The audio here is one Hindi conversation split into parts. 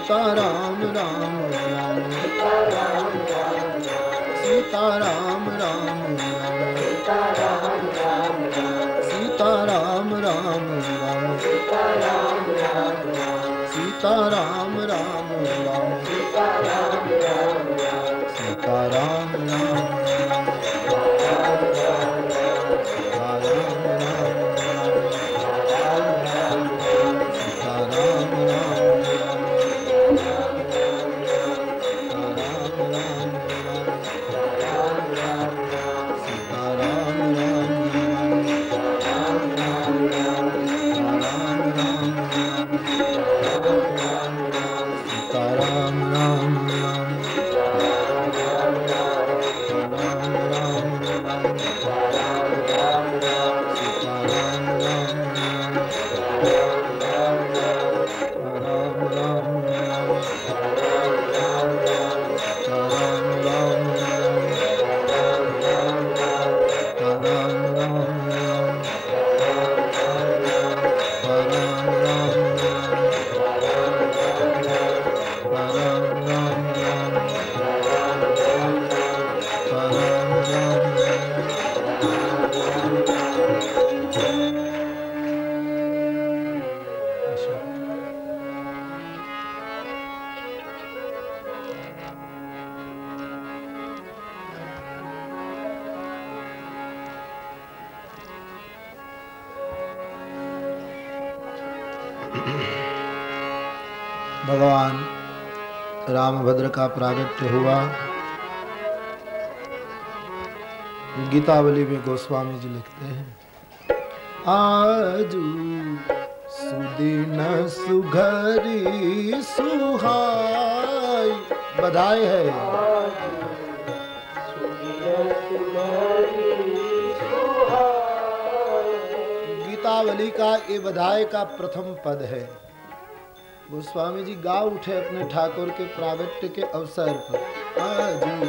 सीता राम राम राम सीता राम राम राम सीता राम राम राम सीता राम राम राम सीता राम राम राम सीता राम राम राम सीता राम राम भगवान रामभद्र का प्रागट्य हुआ। गीतावली में गोस्वामी जी लिखते हैं, आजू सुदिन सुघरी सुहाई, बधाई है। गीतावली का ये बधाई का प्रथम पद है। गोस्वामी जी गा उठे अपने ठाकुर के प्रागट्य के अवसर पर, आजू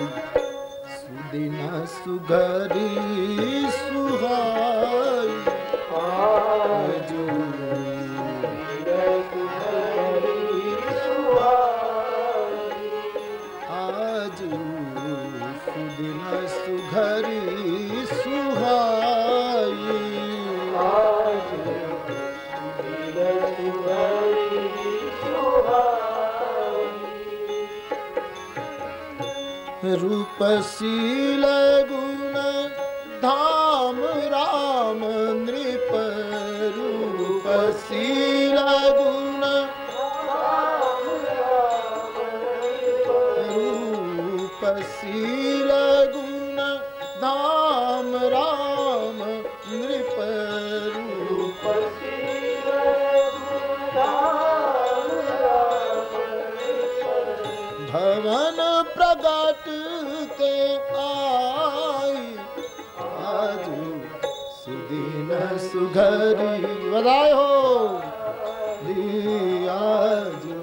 सुदिन सुघरी सुहाई, आजू आजू सुदिन सुघरी सुहाई, रूपशील गुण धाम राम नृप, रूपशील गुण रूपशील गुण धाम राम नृप, रूपशील गुण धाम राम नृप, भवन प्रगट के आई, आजू सुदिन सुघरी, बधाई हो। आजू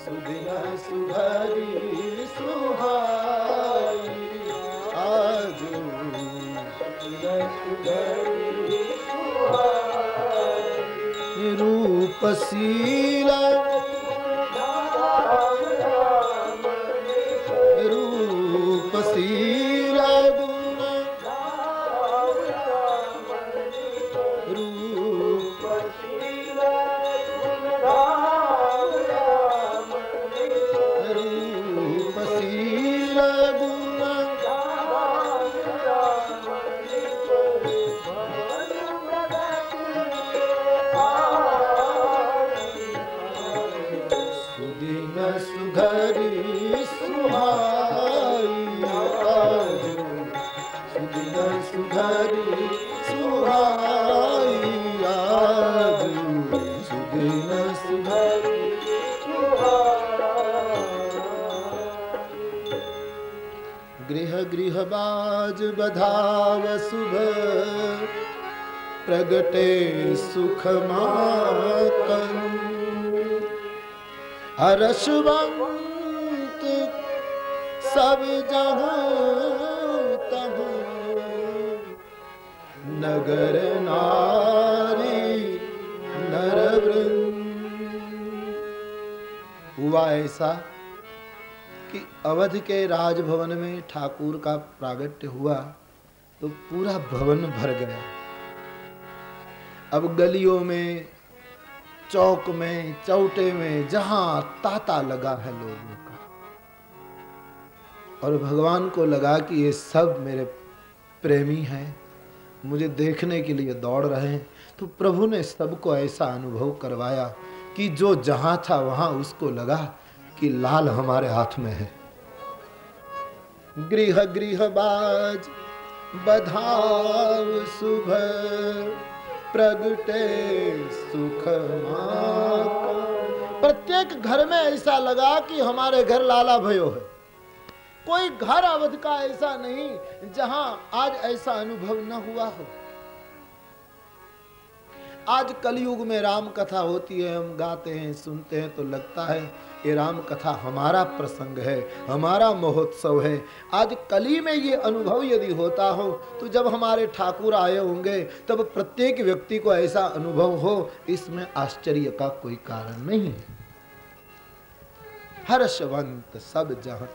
सुदिन सुघरी सुहाई, आजू सुदिन सुघरी सुहाई, रूपशील रूपशील गुण रूपशील रूपशील गुण सुदिन सुघरी सुहाई, सुदिन सुघरी सुहाई, आजू सुदिन सुघरी सुहाई। गृह गृह बाज बधाव शुभ, प्रगटे सुख मातन, हर्षवंत सब जहाँ तहाँ, नगर नारी नर वृंद, हुआ ऐसा कि अवध के राजभवन में ठाकुर का प्रागट्य हुआ तो पूरा भवन भर गया। अब गलियों में, चौक में, चौटे में जहां तांता लगा है लोगों का, और भगवान को लगा कि ये सब मेरे प्रेमी हैं, मुझे देखने के लिए दौड़ रहे हैं। तो प्रभु ने सबको ऐसा अनुभव करवाया कि जो जहां था वहां उसको लगा कि लाल हमारे हाथ में है। गृह गृह बाज बधाव शुभ प्रगटे सुख माता। प्रत्येक घर में ऐसा लगा कि हमारे घर लाला भयो है। कोई घर अवध का ऐसा नहीं जहां आज ऐसा अनुभव न हुआ हो। आज कलयुग में राम कथा होती है, हम गाते हैं, सुनते हैं तो लगता है ये राम कथा हमारा प्रसंग है, हमारा महोत्सव है। आज कली में ये अनुभव यदि होता हो तो जब हमारे ठाकुर आए होंगे तब प्रत्येक व्यक्ति को ऐसा अनुभव हो, इसमें आश्चर्य का कोई कारण नहीं है। हर्षवंत सब जहां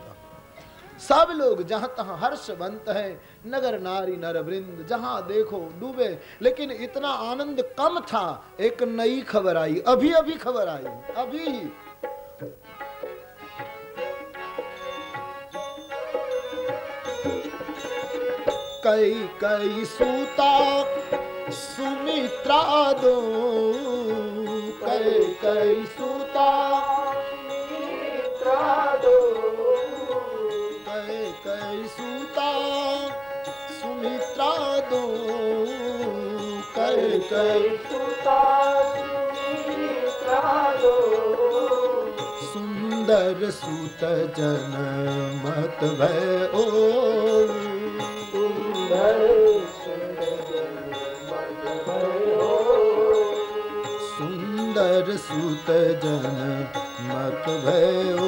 सब लोग जहां तहां हर्षवंत है, नगर नारी नर वृंद जहां देखो डूबे। लेकिन इतना आनंद कम था, एक नई खबर आई, अभी अभी खबर आई, अभी ही। कई कई सूता सुमित्रा दो, कई कई सूता सुमित्रा दो, कई सूता सुमित्रा दो, कई कई सूता सुमित्रा दो। सुंदर सूत जन मत भय ओ, सुंदर सुंदर सूत जन मत भय ओ,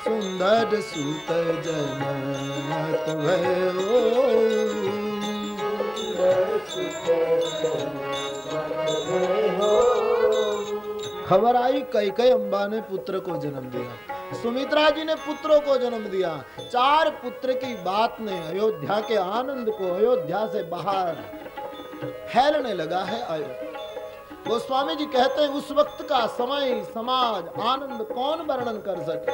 सुंदर सूत जन मत भयो। खबर आई कैकेयी अम्बा ने पुत्र को जन्म दिया, सुमित्रा जी ने पुत्रों को जन्म दिया। 4 पुत्र की बात ने अयोध्या के आनंद को अयोध्या से बाहर फैलने लगा है। गोस्वामी जी कहते हैं उस वक्त का समय, समाज, आनंद कौन वर्णन कर सके।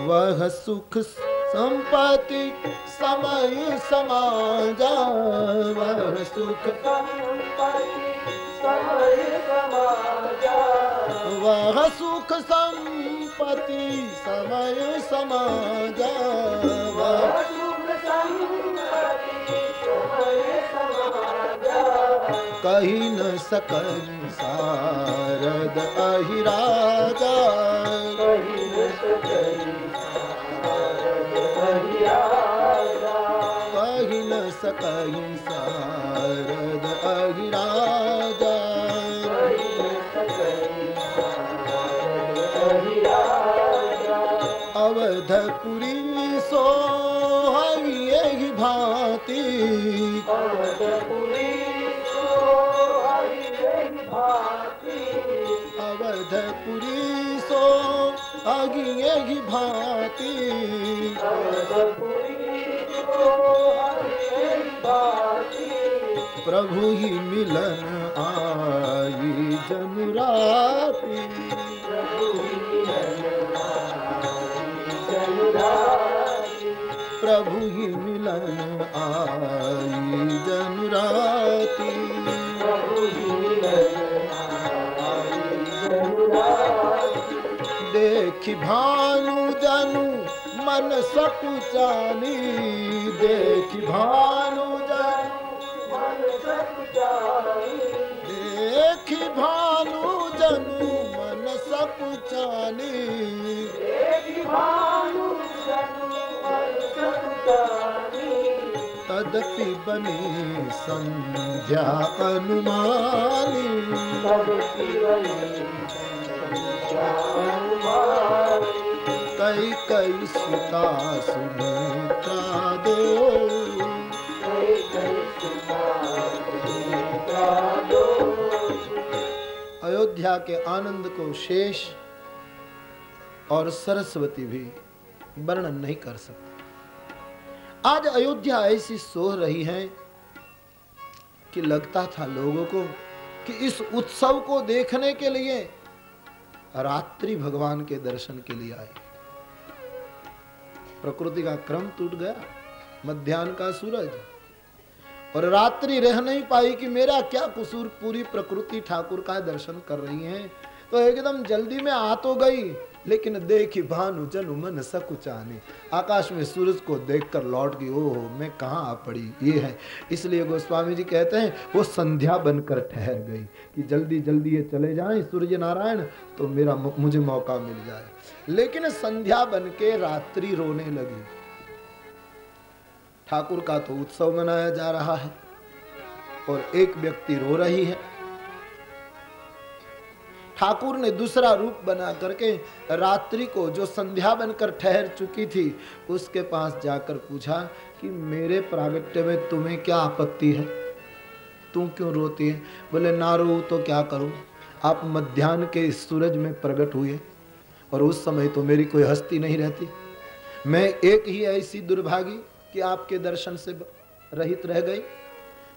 वह सुख संपत्ति समय समाजा, वह सुख संपत्ति समय समाजा, वह सुख संपत्ति समय समाजा, वह सुख संपत्ति समय समाजा। कही न सकन सारद अहिराजा, कही न सकन कही न सकई सारद अहिराजा, अवधपुरी सो हरि भांति, अवधपुरी सो हरि भांति, अवधपुरी सो हरि भांति, प्रभु ही मिलन आई जनुराती, प्रभु ही मिलन आई जनुराती, देखि भानु जनु मन सकुचानी, देखि भानु जनु मन सकुचानी, देखि भानु जनु मन सकुचानी, देखि भानु जनु मन सकुचानी। तदपि बनी संध्या अनुमानी, तदपि बनी संध्या अनुमानी। कई कई सुता सुमित्रा दो, कई कई सुता अयोध्या के आनंद को शेष और सरस्वती भी वर्णन नहीं कर सकते। आज अयोध्या ऐसी सोह रही है कि लगता था लोगों को कि इस उत्सव को देखने के लिए रात्रि भगवान के दर्शन के लिए आए। प्रकृति का क्रम टूट गया, मध्याह्न का सूरज और रात्रि रह नहीं पाई कि मेरा क्या कसूर, पूरी प्रकृति ठाकुर का दर्शन कर रही है। तो एकदम जल्दी में आ तो गई, लेकिन देखी भानु जनु मन सकुचाने, आकाश में सूरज को देखकर लौट गई। ओह मैं कहाँ आ पड़ी, ये है। इसलिए गोस्वामी जी कहते हैं वो संध्या बनकर ठहर गई कि जल्दी जल्दी ये चले जाएं सूर्य नारायण, तो मुझे मौका मिल जाए। लेकिन संध्या बन के रात्रि रोने लगी। ठाकुर का तो उत्सव मनाया जा रहा है और एक व्यक्ति रो रही है। ठाकुर ने दूसरा रूप बना करके रात्रि को, जो संध्या बनकर ठहर चुकी थी, उसके पास जाकर पूछा कि मेरे प्रागट्य में तुम्हें क्या आपत्ति है, तू क्यों रोती है? बोले ना रो तो क्या करूं, आप मध्याह्न के सूरज में प्रकट हुए और उस समय तो मेरी कोई हस्ती नहीं रहती। मैं एक ही ऐसी दुर्भागी कि आपके दर्शन से रहित रह गई।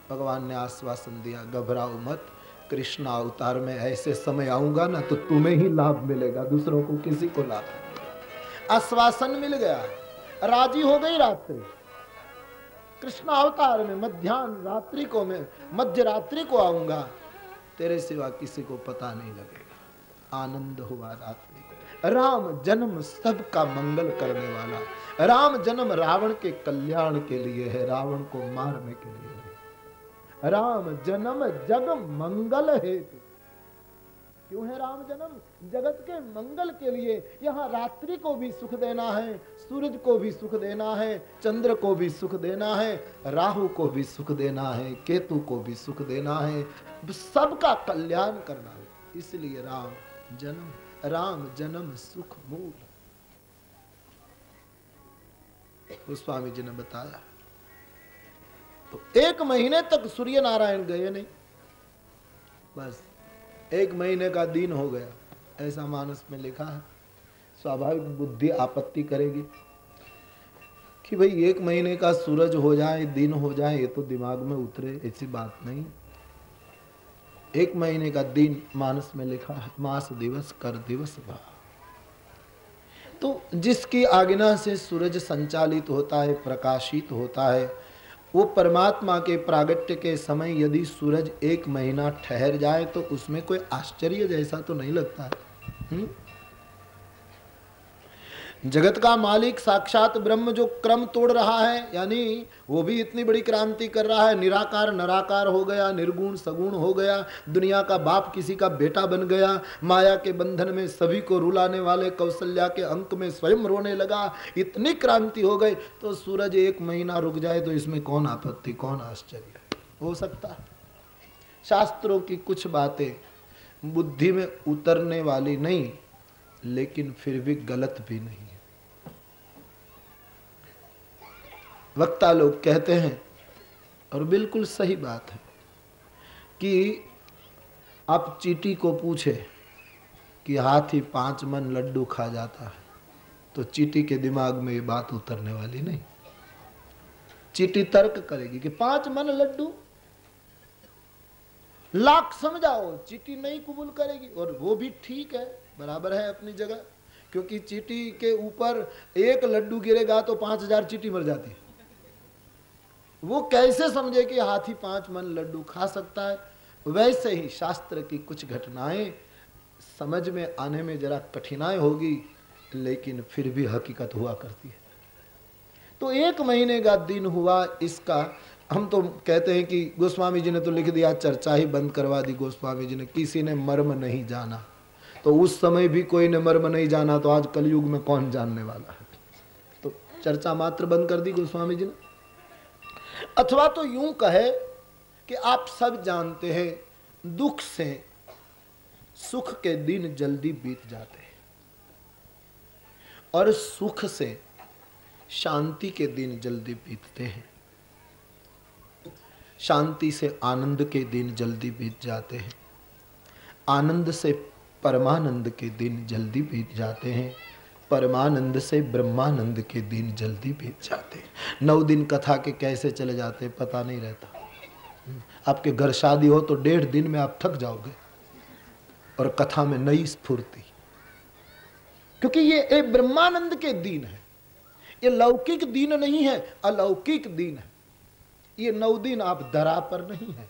भगवान ने आश्वासन दिया, घबराओ मत, कृष्ण अवतार में ऐसे समय आऊंगा ना तो तुम्हें ही लाभ मिलेगा, दूसरों को किसी को लाभ नहीं। आश्वासन मिल गया, राजी हो गई रात्रि। कृष्ण अवतार में मध्याह्न रात्रि को, मैं मध्य रात्रि को आऊंगा, तेरे सिवा किसी को पता नहीं लगेगा। आनंद हुआ रात्रि को। राम जन्म सबका मंगल करने वाला। राम जन्म रावण के कल्याण के लिए है, रावण को मारने के लिए है। राम जन्म जग मंगल हेतु। क्यों है राम जन्म? जगत के मंगल के लिए। यहाँ रात्रि को भी सुख देना है, सूरज को भी सुख देना है, चंद्र को भी सुख देना है, राहु को भी सुख देना है, केतु को भी सुख देना है, सबका कल्याण करना है। इसलिए राम जन्म सुख मूल। गोस्वामी जी ने बताया। तो 1 महीने तक सूर्य नारायण गए नहीं, बस 1 महीने का दिन हो गया, ऐसा मानस में लिखा है। स्वाभाविक बुद्धि आपत्ति करेगी कि भाई 1 महीने का सूरज हो जाए, दिन हो जाए, ये तो दिमाग में उतरे, ऐसी बात नहीं। 1 महीने का दिन मानस में लिखा है, मास दिवस कर दिवस भा। तो जिसकी आज्ञा से सूरज संचालित होता है, प्रकाशित होता है, वो परमात्मा के प्रागट्य के समय यदि सूरज 1 महीना ठहर जाए तो उसमें कोई आश्चर्य जैसा तो नहीं लगता है। जगत का मालिक साक्षात ब्रह्म जो क्रम तोड़ रहा है, यानी वो भी इतनी बड़ी क्रांति कर रहा है। निराकार नराकार हो गया, निर्गुण सगुण हो गया, दुनिया का बाप किसी का बेटा बन गया, माया के बंधन में सभी को रुलाने वाले कौशल्या के अंक में स्वयं रोने लगा, इतनी क्रांति हो गई। तो सूरज 1 महीना रुक जाए तो इसमें कौन आपत्ति, कौन आश्चर्य हो सकता है? शास्त्रों की कुछ बातें बुद्धि में उतरने वाली नहीं, लेकिन फिर भी गलत भी नहीं है। वक्ता लोग कहते हैं, और बिल्कुल सही बात है, कि आप चींटी को पूछे कि हाथी 5 मन लड्डू खा जाता है, तो चींटी के दिमाग में ये बात उतरने वाली नहीं। चींटी तर्क करेगी कि 5 मन लड्डू, लाख समझाओ, चींटी नहीं कबूल करेगी। और वो भी ठीक है, बराबर है अपनी जगह, क्योंकि चींटी के ऊपर 1 लड्डू गिरेगा तो 5000 चींटी मर जाती है। वो कैसे समझे कि हाथी 5 मन लड्डू खा सकता है? वैसे ही शास्त्र की कुछ घटनाएं समझ में आने में जरा कठिनाई होगी, लेकिन फिर भी हकीकत हुआ करती है। तो 1 महीने का दिन हुआ, इसका हम तो कहते हैं कि गोस्वामी जी ने तो लिख दिया, चर्चा ही बंद करवा दी गोस्वामी जी ने, किसी ने मर्म नहीं जाना। तो उस समय भी कोई ने मर्म नहीं जाना, तो आज कलयुग में कौन जानने वाला है? तो चर्चा मात्र बंद कर दी गोस्वामी जी ने। अथवा तो यूं कहे कि आप सब जानते हैं, दुख से सुख के दिन जल्दी बीत जाते हैं और सुख से शांति के दिन जल्दी बीतते हैं। शांति से आनंद के दिन जल्दी बीत जाते हैं, आनंद से परमानंद के दिन जल्दी बीत जाते हैं, परमानंद से ब्रह्मानंद के दिन जल्दी बीत जाते हैं। 9 दिन कथा के कैसे चले जाते हैं पता नहीं रहता। आपके घर शादी हो तो 1.5 दिन में आप थक जाओगे और कथा में नई स्फूर्ति, क्योंकि ये एक ब्रह्मानंद के दिन है। ये लौकिक दिन नहीं है, अलौकिक दिन है। ये 9 दिन आप धरा पर नहीं है,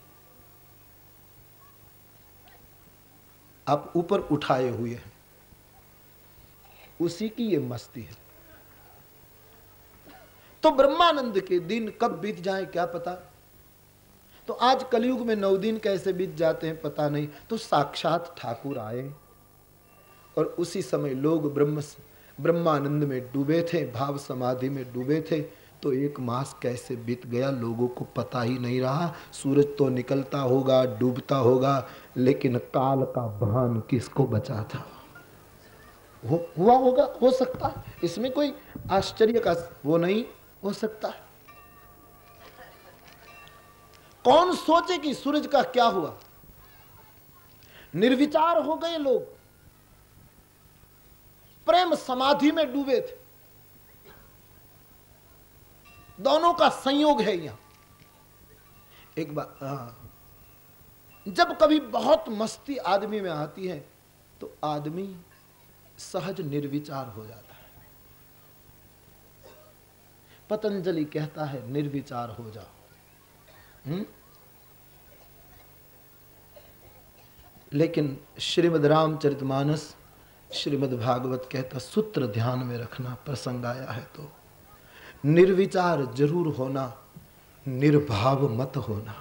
आप ऊपर उठाए हुए हैं, उसी की ये मस्ती है। तो ब्रह्मानंद के दिन कब बीत जाए क्या पता। तो आज कलयुग में 9 दिन कैसे बीत जाते हैं पता नहीं। तो साक्षात ठाकुर आए और उसी समय लोग ब्रह्मानंद में डूबे थे, भाव समाधि में डूबे थे। तो 1 मास कैसे बीत गया लोगों को पता ही नहीं रहा। सूरज तो निकलता होगा, डूबता होगा, लेकिन काल का भान किसको बचा था। हुआ होगा, हो सकता है, इसमें कोई आश्चर्य का वो नहीं हो सकता है। कौन सोचे कि सूरज का क्या हुआ। निर्विचार हो गए लोग, प्रेम समाधि में डूबे थे। दोनों का संयोग है यहां। एक बात, जब कभी बहुत मस्ती आदमी में आती है तो आदमी सहज निर्विचार हो जाता है। पतंजलि कहता है निर्विचार हो जाओ। लेकिन श्रीमद् रामचरितमानस, श्रीमद् भागवत कहता सूत्र ध्यान में रखना, प्रसंग आया है तो निर्विचार जरूर होना, निर्भाव मत होना।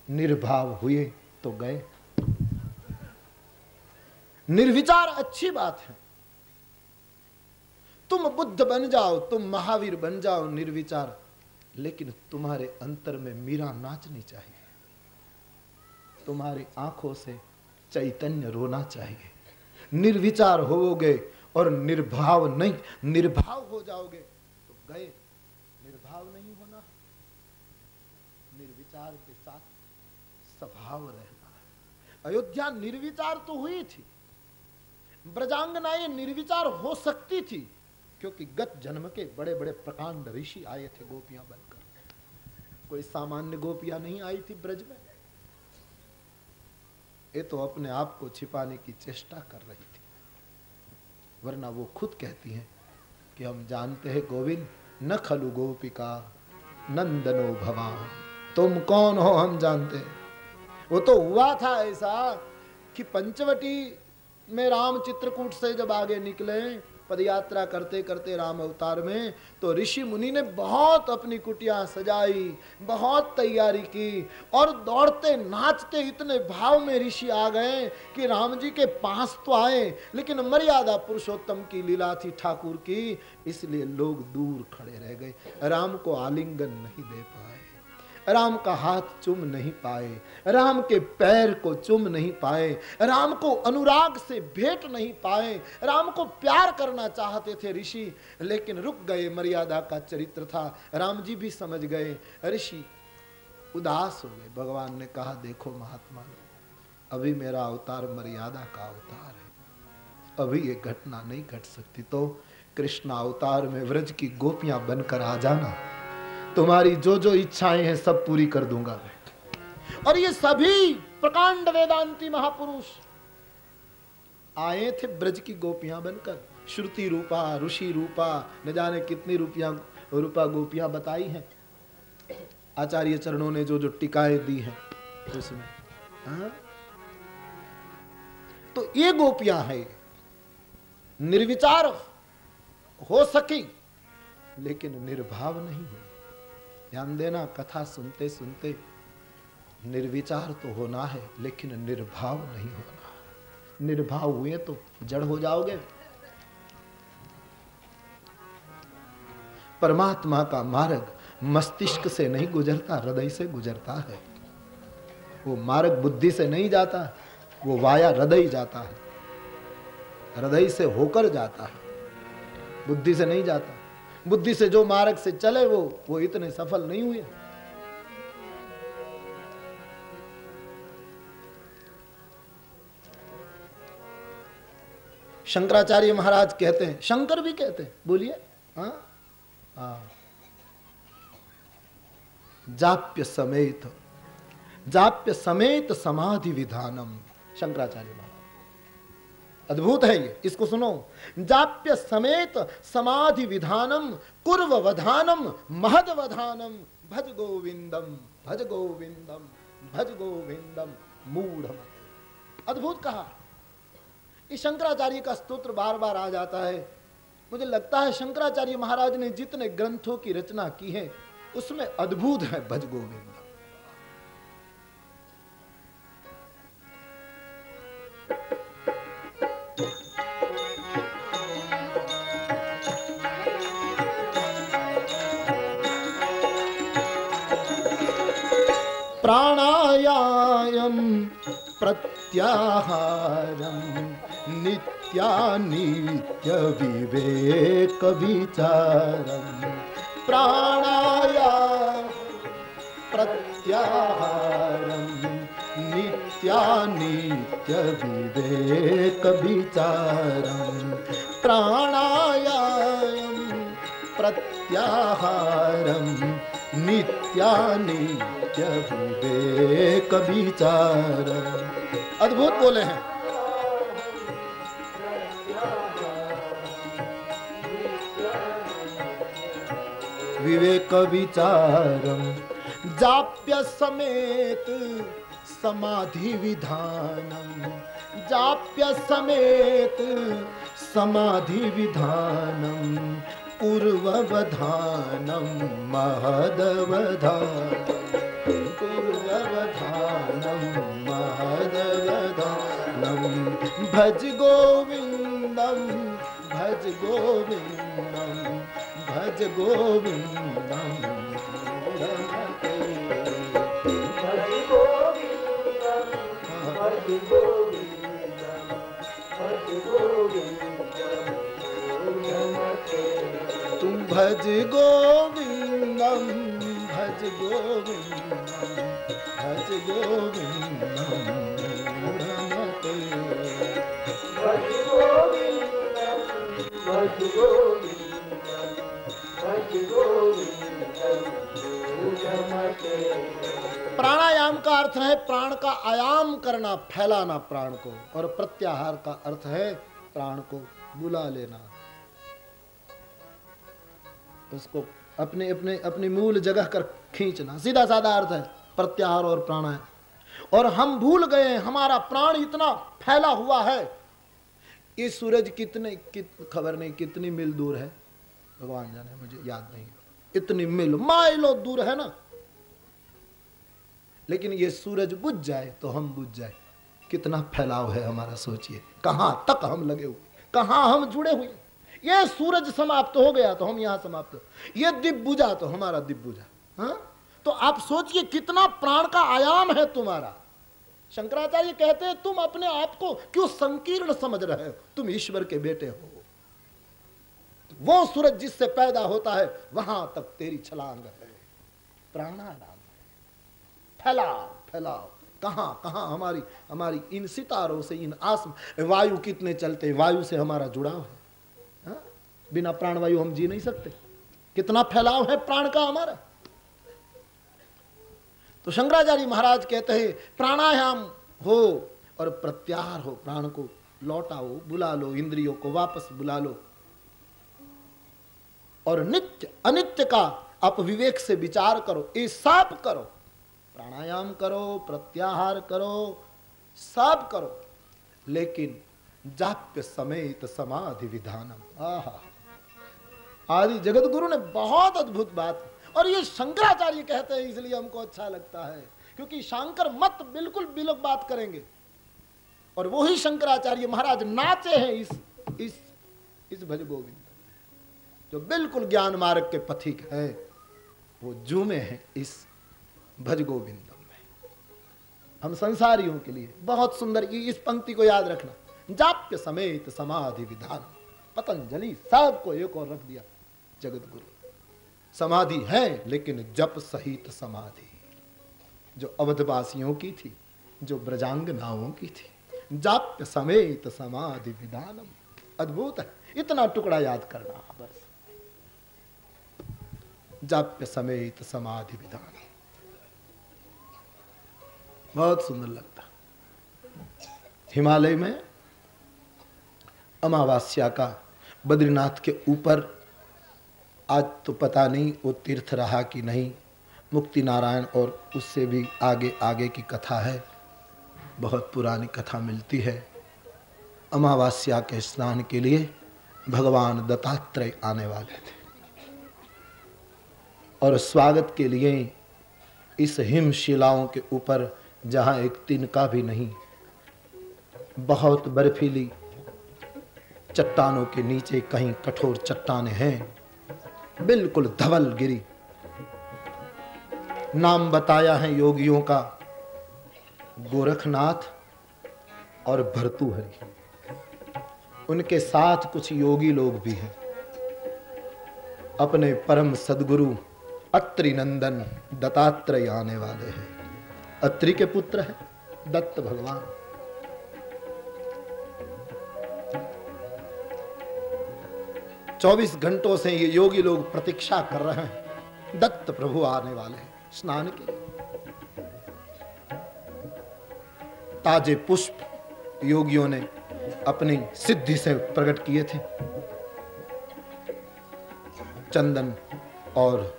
निर्भाव हुए तो गए। निर्विचार अच्छी बात है, तुम बुद्ध बन जाओ, तुम महावीर बन जाओ निर्विचार, लेकिन तुम्हारे अंतर में मीरा नाचनी चाहिए, तुम्हारी आंखों से चैतन्य रोना चाहिए। निर्विचार होगे और निर्भाव नहीं, निर्भाव हो जाओगे तो गए। निर्भाव नहीं होना, निर्विचार के साथ स्वभाव रहना है। अयोध्या निर्विचार तो हुई थी, ब्रजांगनाएं निर्विचार हो सकती थी, क्योंकि गत जन्म के बड़े बड़े प्रकांड ऋषि आए थे गोपियां बनकर। कोई सामान्य गोपियां नहीं आई थी ब्रज में। ये तो अपने आप को छिपाने की चेष्टा कर रही थी, वरना वो खुद कहती हैं कि हम जानते हैं गोविंद, न खलु गोपिका नंदनो भवान। तुम कौन हो हम जानते हैं। वो तो हुआ था ऐसा कि पंचवटी में राम चित्रकूट से जब आगे निकले पदयात्रा करते करते राम अवतार में, तो ऋषि मुनि ने बहुत अपनी कुटिया सजाई, बहुत तैयारी की, और दौड़ते नाचते इतने भाव में ऋषि आ गए कि राम जी के पास तो आए, लेकिन मर्यादा पुरुषोत्तम की लीला थी ठाकुर की, इसलिए लोग दूर खड़े रह गए। राम को आलिंगन नहीं दे पाए, राम का हाथ चूम नहीं पाए, राम के पैर को चूम नहीं पाए, राम को अनुराग से भेंट नहीं पाए। राम को प्यार करना चाहते थे ऋषि, लेकिन रुक गए। मर्यादा का चरित्र था, राम जी भी समझ गए। ऋषि उदास हो गए। भगवान ने कहा देखो महात्मा, अभी मेरा अवतार मर्यादा का अवतार है, अभी ये घटना नहीं घट सकती। तो कृष्ण अवतार में व्रज की गोपियां बनकर आ जाना, तुम्हारी जो जो इच्छाएं हैं सब पूरी कर दूंगा मैं। और ये सभी प्रकांड वेदांती महापुरुष आए थे ब्रज की गोपियां बनकर। श्रुति रूपा, ऋषि रूपा, न जाने कितनी रूपा गोपियां बताई हैं आचार्य चरणों ने, जो जो टिकाएं दी हैं उसमें। तो ये गोपियां हैं, निर्विचार हो सकी लेकिन निर्भाव नहीं हुई। ध्यान देना, कथा सुनते सुनते निर्विचार तो होना है लेकिन निर्भाव नहीं होना। निर्भाव हुए तो जड़ हो जाओगे। परमात्मा का मार्ग मस्तिष्क से नहीं गुजरता, हृदय से गुजरता है। वो मार्ग बुद्धि से नहीं जाता, वो वाया हृदय जाता है, हृदय से होकर जाता है, बुद्धि से नहीं जाता। बुद्धि से जो मार्ग से चले वो इतने सफल नहीं हुए। शंकराचार्य महाराज कहते हैं, शंकर भी कहते हैं, बोलिए, हाँ, जाप्य समेत समाधि विधानम, शंकराचार्य महाराज, अद्भुत है ये, इसको सुनो। जाप्य समेत समाधि विधानम कुर्ववधानम महदवधानम भज गोविंदम भज गोविंदम भज गोविंदम मूढ़। अद्भुत कहा। इस शंकराचार्य का स्तोत्र बार बार आ जाता है। मुझे लगता है शंकराचार्य महाराज ने जितने ग्रंथों की रचना की है उसमें अद्भुत है भज गोविंद। प्राणायाम प्रत्याहारम नित्यानित्य विवेक विचारम। प्राणायाम प्रत्याहारम नित्यानित्य विवेक विचारम। प्राणायाम प्रत्याहारम नित्यानित्य विवेक विचारम। अद्भुत बोले हैं। विवेक विचारम जाप्य समेत समाधि विधानम। जाप्य समेत समाधि विधानम पूर्ववधानम महदवधानम। पूर्ववधानम महदवधानम भज गोविंदम भज गोविंदम भज गोविंदम भज गोविंदम भज गोविंदम भज गोविंदम। तुम भज गोविंदम भज गोविंदम भज गोविंदम रमते। भज गोविंदम भज गोविंदम भज गोविंदम रमते। प्राणायाम का अर्थ है प्राण का आयाम करना, फैलाना प्राण को, और प्रत्याहार का अर्थ है प्राण को बुला लेना, उसको अपने अपने अपनी मूल जगह कर खींचना। सीधा साधा अर्थ है प्रत्याहार और प्राणायाम। और हम भूल गए, हमारा प्राण इतना फैला हुआ है। ये सूरज खबर नहीं कितनी मील दूर है, भगवान जाने, मुझे याद नहीं, इतनी मील माइलों दूर है ना। लेकिन ये सूरज बुझ जाए तो हम बुझ जाए, कितना फैलाव है हमारा, सोचिए कहां तक हम लगे हुए, कहां हम जुड़े हुए। ये सूरज समाप्त हो गया तो हम यहां समाप्त हो, ये दीप बुझा तो हमारा दीप बुझा। हाँ? तो आप सोचिए कितना प्राण का आयाम है तुम्हारा। शंकराचार्य कहते हैं तुम अपने आप को क्यों संकीर्ण समझ रहे हो, तुम ईश्वर के बेटे हो। वो सूरज जिससे पैदा होता है वहां तक तेरी छलांग है। प्राणायाम फैलाओ फैलाओ, कहां कहां हमारी हमारी इन सितारों से, इन आसमान, वायु कितने चलते, वायु से हमारा जुड़ाव है। हाँ? बिना प्राणवायु हम जी नहीं सकते। कितना फैलाव है प्राण का हमारा। तो शंकराचार्य महाराज कहते हैं प्राणायाम हो और प्रत्याहार हो, प्राण को लौटाओ, बुला लो, इंद्रियों को वापस बुला लो, और नित्य अनित्य का आप विवेक से विचार करो, ये सब करो। प्राणायाम करो, प्रत्याहार करो, सब करो, लेकिन जाप्य समेत समाधि विधानम। आहा, आदि जगत गुरु ने बहुत अद्भुत बात, और ये शंकराचार्य कहते हैं इसलिए हमको अच्छा लगता है, क्योंकि शंकर मत बिल्कुल बिल्कुल बात करेंगे। और वही शंकराचार्य महाराज नाचे हैं इस भज गोविंद, जो बिल्कुल ज्ञान मार्ग के पथिक है, वो झूमे हैं इस भज गोविंदम में। हम संसारियों के लिए बहुत सुंदर, इस पंक्ति को याद रखना, जाप्य समेत समाधि विधान। पतंजलि सबको एक और रख दिया जगत गुरु। समाधि है लेकिन जप सहित समाधि, जो अवधवासियों की थी, जो ब्रजांगनाओं की थी। जाप्य समेत समाधि विधानम। अद्भुत है। इतना टुकड़ा याद करना बस। जाप्य समेत समाधि विधान, बहुत सुंदर लगता। हिमालय में अमावस्या का बद्रीनाथ के ऊपर, आज तो पता नहीं वो तीर्थ रहा कि नहीं, मुक्ति नारायण और उससे भी आगे आगे की कथा है, बहुत पुरानी कथा मिलती है। अमावस्या के स्नान के लिए भगवान दत्तात्रेय आने वाले थे और स्वागत के लिए इस हिमशिलाओं के ऊपर, जहाँ एक तिनका भी नहीं, बहुत बर्फीली चट्टानों के नीचे कहीं कठोर चट्टानें हैं, बिल्कुल धवल गिरी। नाम बताया है योगियों का गोरखनाथ और भर्तृहरि। उनके साथ कुछ योगी लोग भी हैं। अपने परम सद्गुरु अत्रि नंदन दत्तात्रेय आने वाले हैं। अत्रि के पुत्र हैं दत्त भगवान। चौबीस घंटों से ये योगी लोग प्रतीक्षा कर रहे हैं, दत्त प्रभु आने वाले हैं स्नान के लिए। ताजे पुष्प योगियों ने अपनी सिद्धि से प्रकट किए थे, चंदन और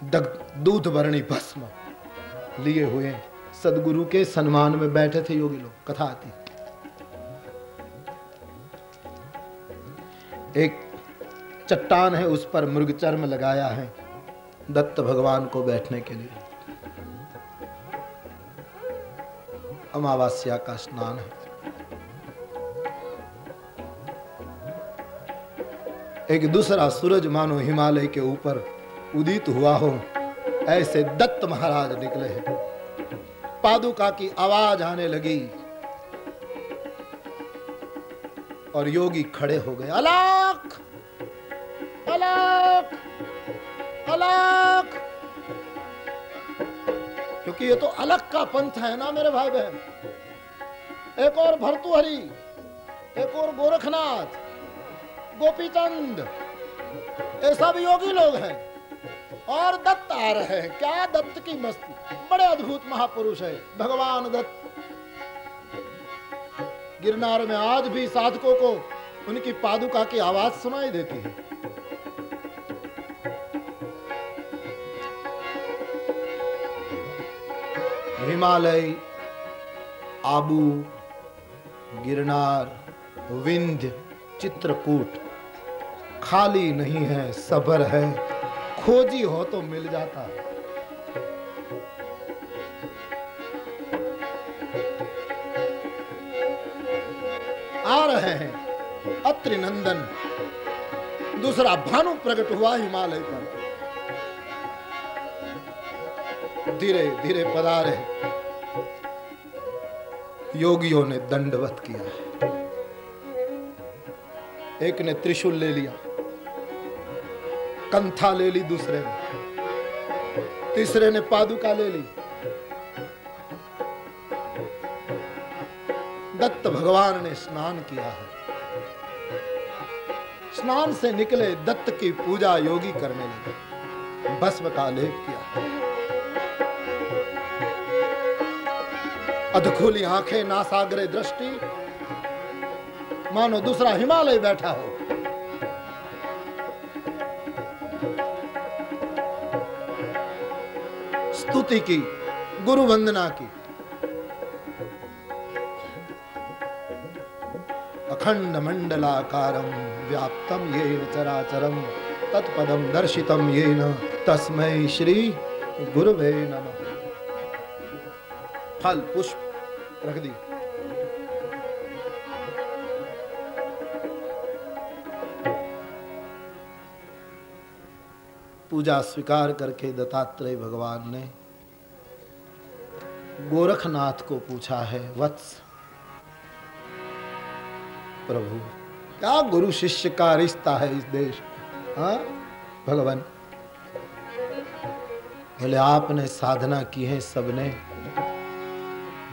दूध वर्णी भस्म लिए हुए सदगुरु के सम्मान में बैठे थे योगी लोग। कथा आती, एक चट्टान है, उस पर मृग चर्म लगाया है दत्त भगवान को बैठने के लिए। अमावस्या का स्नान है। एक दूसरा सूरज मानो हिमालय के ऊपर उदित हुआ हो, ऐसे दत्त महाराज निकले हैं। पादुका की आवाज आने लगी और योगी खड़े हो गए। अलख अलख अलख, क्योंकि ये तो अलग का पंथ है ना मेरे भाई बहन। एक और भर्तृहरि, एक और गोरखनाथ, गोपीचंद, ये सब योगी लोग हैं और दत्त आ रहे हैं। क्या दत्त की मस्ती, बड़े अद्भुत महापुरुष है भगवान दत्त। गिरनार में आज भी साधकों को उनकी पादुका की आवाज सुनाई देती है। हिमालय, आबू, गिरनार, विंध्य, चित्रकूट खाली नहीं है, सबर है। खोजी हो तो मिल जाता है। आ रहे हैं अत्रि नंदन। दूसरा भानु प्रकट हुआ हिमालय पर, धीरे धीरे पधारे। योगियों ने दंडवत किया है। एक ने त्रिशूल ले लिया, कंथा ले ली, दूसरे ने, तीसरे ने पादुका ले ली। दत्त भगवान ने स्नान किया है। स्नान से निकले दत्त की पूजा योगी करने लगे। भस्म का लेप किया, अधखुली आंखें, नासाग्रे दृष्टि, मानो दूसरा हिमालय बैठा हो। स्तुति की, गुरु वंदना की। अखंड मंडलाकारं व्याप्तं येन चराचरं तत्पदं दर्शितं येन तस्मै श्री गुरुवे नमः। फल पुष्प रख दी। पूजा स्वीकार करके दत्तात्रेय भगवान ने गोरखनाथ को पूछा है, वत्स प्रभु, क्या गुरु शिष्य का रिश्ता है इस देश में? हाँ भगवान, बोले आपने साधना की है सबने,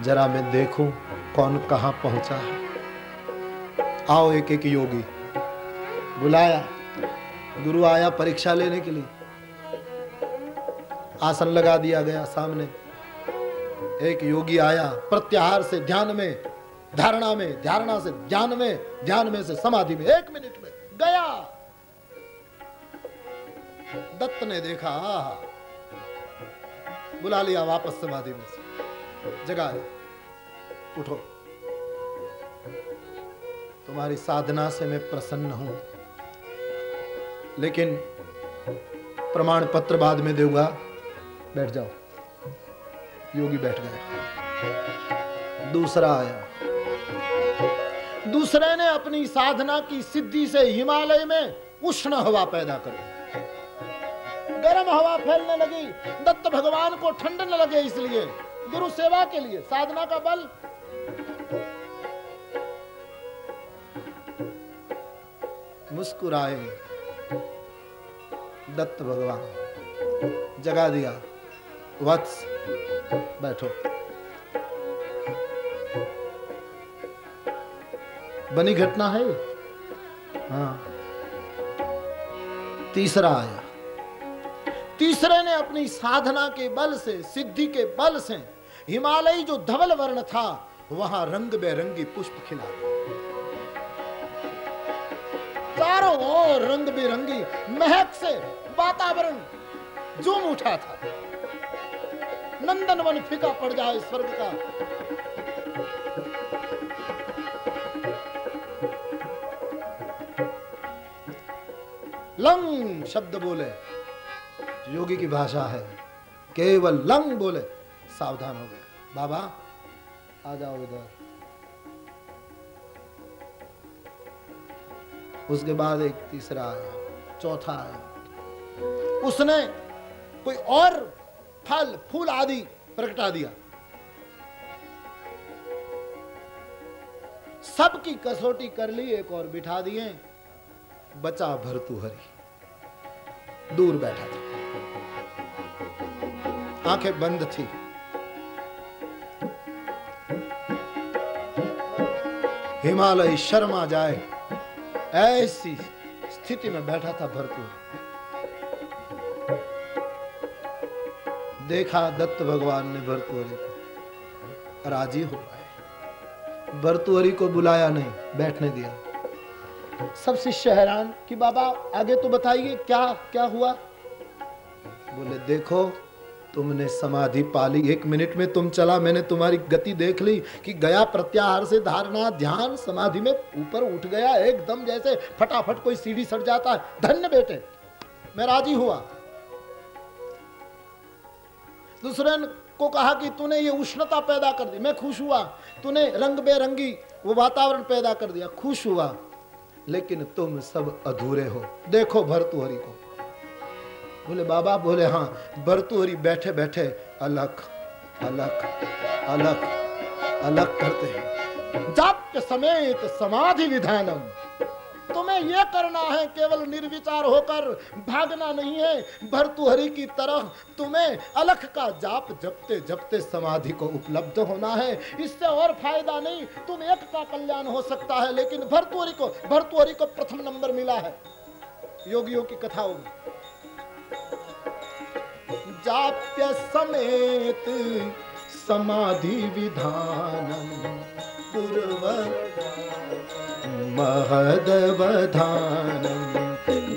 जरा मैं देखूं कौन कहां पहुंचा है। आओ एक एक योगी बुलाया। गुरु आया परीक्षा लेने के लिए, आसन लगा दिया गया सामने। एक योगी आया प्रत्याहार से ध्यान में, धारणा में, धारणा से ध्यान में, ध्यान में से समाधि में, 1 मिनट में गया। दत्त ने देखा, बुला लिया वापस समाधि में से, जगाया, उठो, तुम्हारी साधना से मैं प्रसन्न हूं, लेकिन प्रमाण पत्र बाद में दूंगा, बैठ जाओ। योगी बैठ गया। दूसरा आया, दूसरे ने अपनी साधना की सिद्धि से हिमालय में उष्ण हवा पैदा कर दी, गर्म हवा फैलने लगी। दत्त भगवान को ठंड न लगे इसलिए, गुरु सेवा के लिए, साधना का बल। मुस्कुराए दत्त भगवान, जगा दिया, वत्स बैठो। बनी घटना है। हाँ। तीसरा आया, तीसरे ने अपनी साधना के बल से, सिद्धि के बल से हिमालय जो धवल वर्ण था वहां रंग बेरंगी पुष्प खिला, चारों ओर रंग बिरंगी महक से वातावरण झूम उठा था। नंदनवन फीका पड़ जाए स्वर्ग का। लंग शब्द बोले, योगी की भाषा है, केवल लंग बोले, सावधान हो गए। बाबा आ जाओ इधर। उसके बाद एक तीसरा आया, चौथा आया, उसने कोई और फल फूल आदि प्रगटा दिया। सबकी कसौटी कर ली, एक और बिठा दिए। बचा भर्तृहरि, दूर बैठा था, आंखें बंद थी। हिमालय शर्मा जाए ऐसी स्थिति में बैठा था भर्तृहरि। देखा दत्त भगवान ने भर्तृहरि को, राजी हो गए। भर्तृहरि को बुलाया नहीं, बैठने दिया। सब शिष्य हैरान कि बाबा आगे तो बताइए क्या क्या हुआ। बोले देखो तुमने समाधि पाली, 1 मिनट में तुम चला, मैंने तुम्हारी गति देख ली कि गया प्रत्याहार से धारणा ध्यान समाधि में ऊपर उठ गया एकदम, जैसे फटाफट कोई सीढ़ी सट जाता है। धन्य बेटे, मैं राजी हुआ। दूसरे को कहा कि तूने ये उष्णता पैदा कर दी, मैं खुश हुआ। तूने रंग बेरंगी वो वातावरण पैदा कर दिया, खुश हुआ। लेकिन तुम सब अधूरे हो। देखो भर्तृहरि को। बोले बाबा, बोले हाँ। भर्तृहरि बैठे बैठे अलग अलग अलग अलग करते हैं। जाप्य समेत समाधि विधानम, तुम्हें यह करना है, केवल निर्विचार होकर भागना नहीं है। भर्तृहरि की तरह तुम्हें अलख का जाप जपते जपते समाधि को उपलब्ध होना है। इससे और फायदा नहीं। तुम एक का कल्याण हो सकता है, लेकिन भर्तृहरि को प्रथम नंबर मिला है योगियों की कथाओं में। जाप्य समेत समाधि विधानम महदवधानम।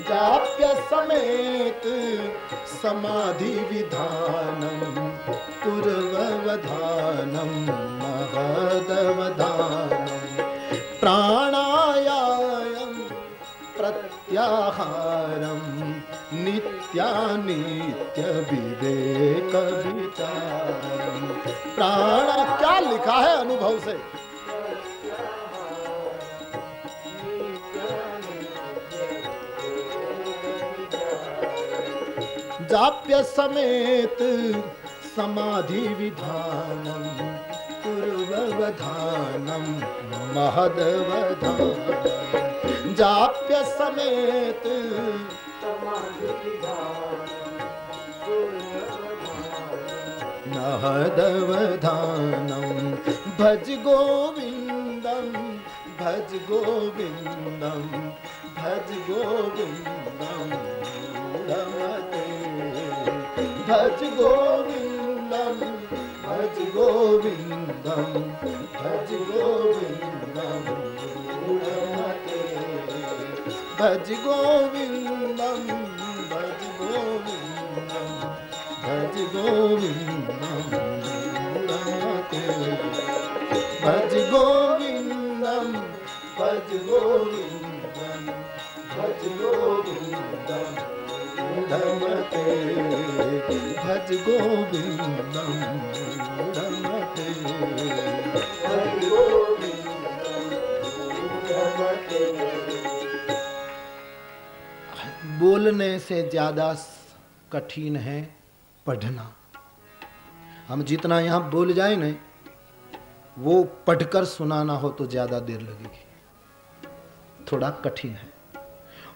जाप्य समेत समाधि विधानम पूर्ववधानम महदवधानम। प्राणायाम प्रत्याहारम नित्यानित्य विवेक विचारम। प्राण क्या लिखा है अनुभव से। जाप्य समेत समाधि विधानम पूर्ववधानम महदवधानम। जाप्य समेत महदवधानम। भज गोविंदम भज गोविंदम भज गोविंदम मूढ़मते भज गोविंदम भज गोविंदम भज गोविंदम मूढ़मते भज गोविंदम भज गोविंदम भज गोविंदम मूढ़मते भज गोविंदम भज गोविंदम भज गोविंदम मूढ़मते भज गोविंदम मूढ़मते भज गोविंदम मूढ़मते। बोलने से ज्यादा कठिन है पढ़ना। हम जितना यहां बोल जाए ना, वो पढ़कर सुनाना हो तो ज्यादा देर लगेगी, थोड़ा कठिन है।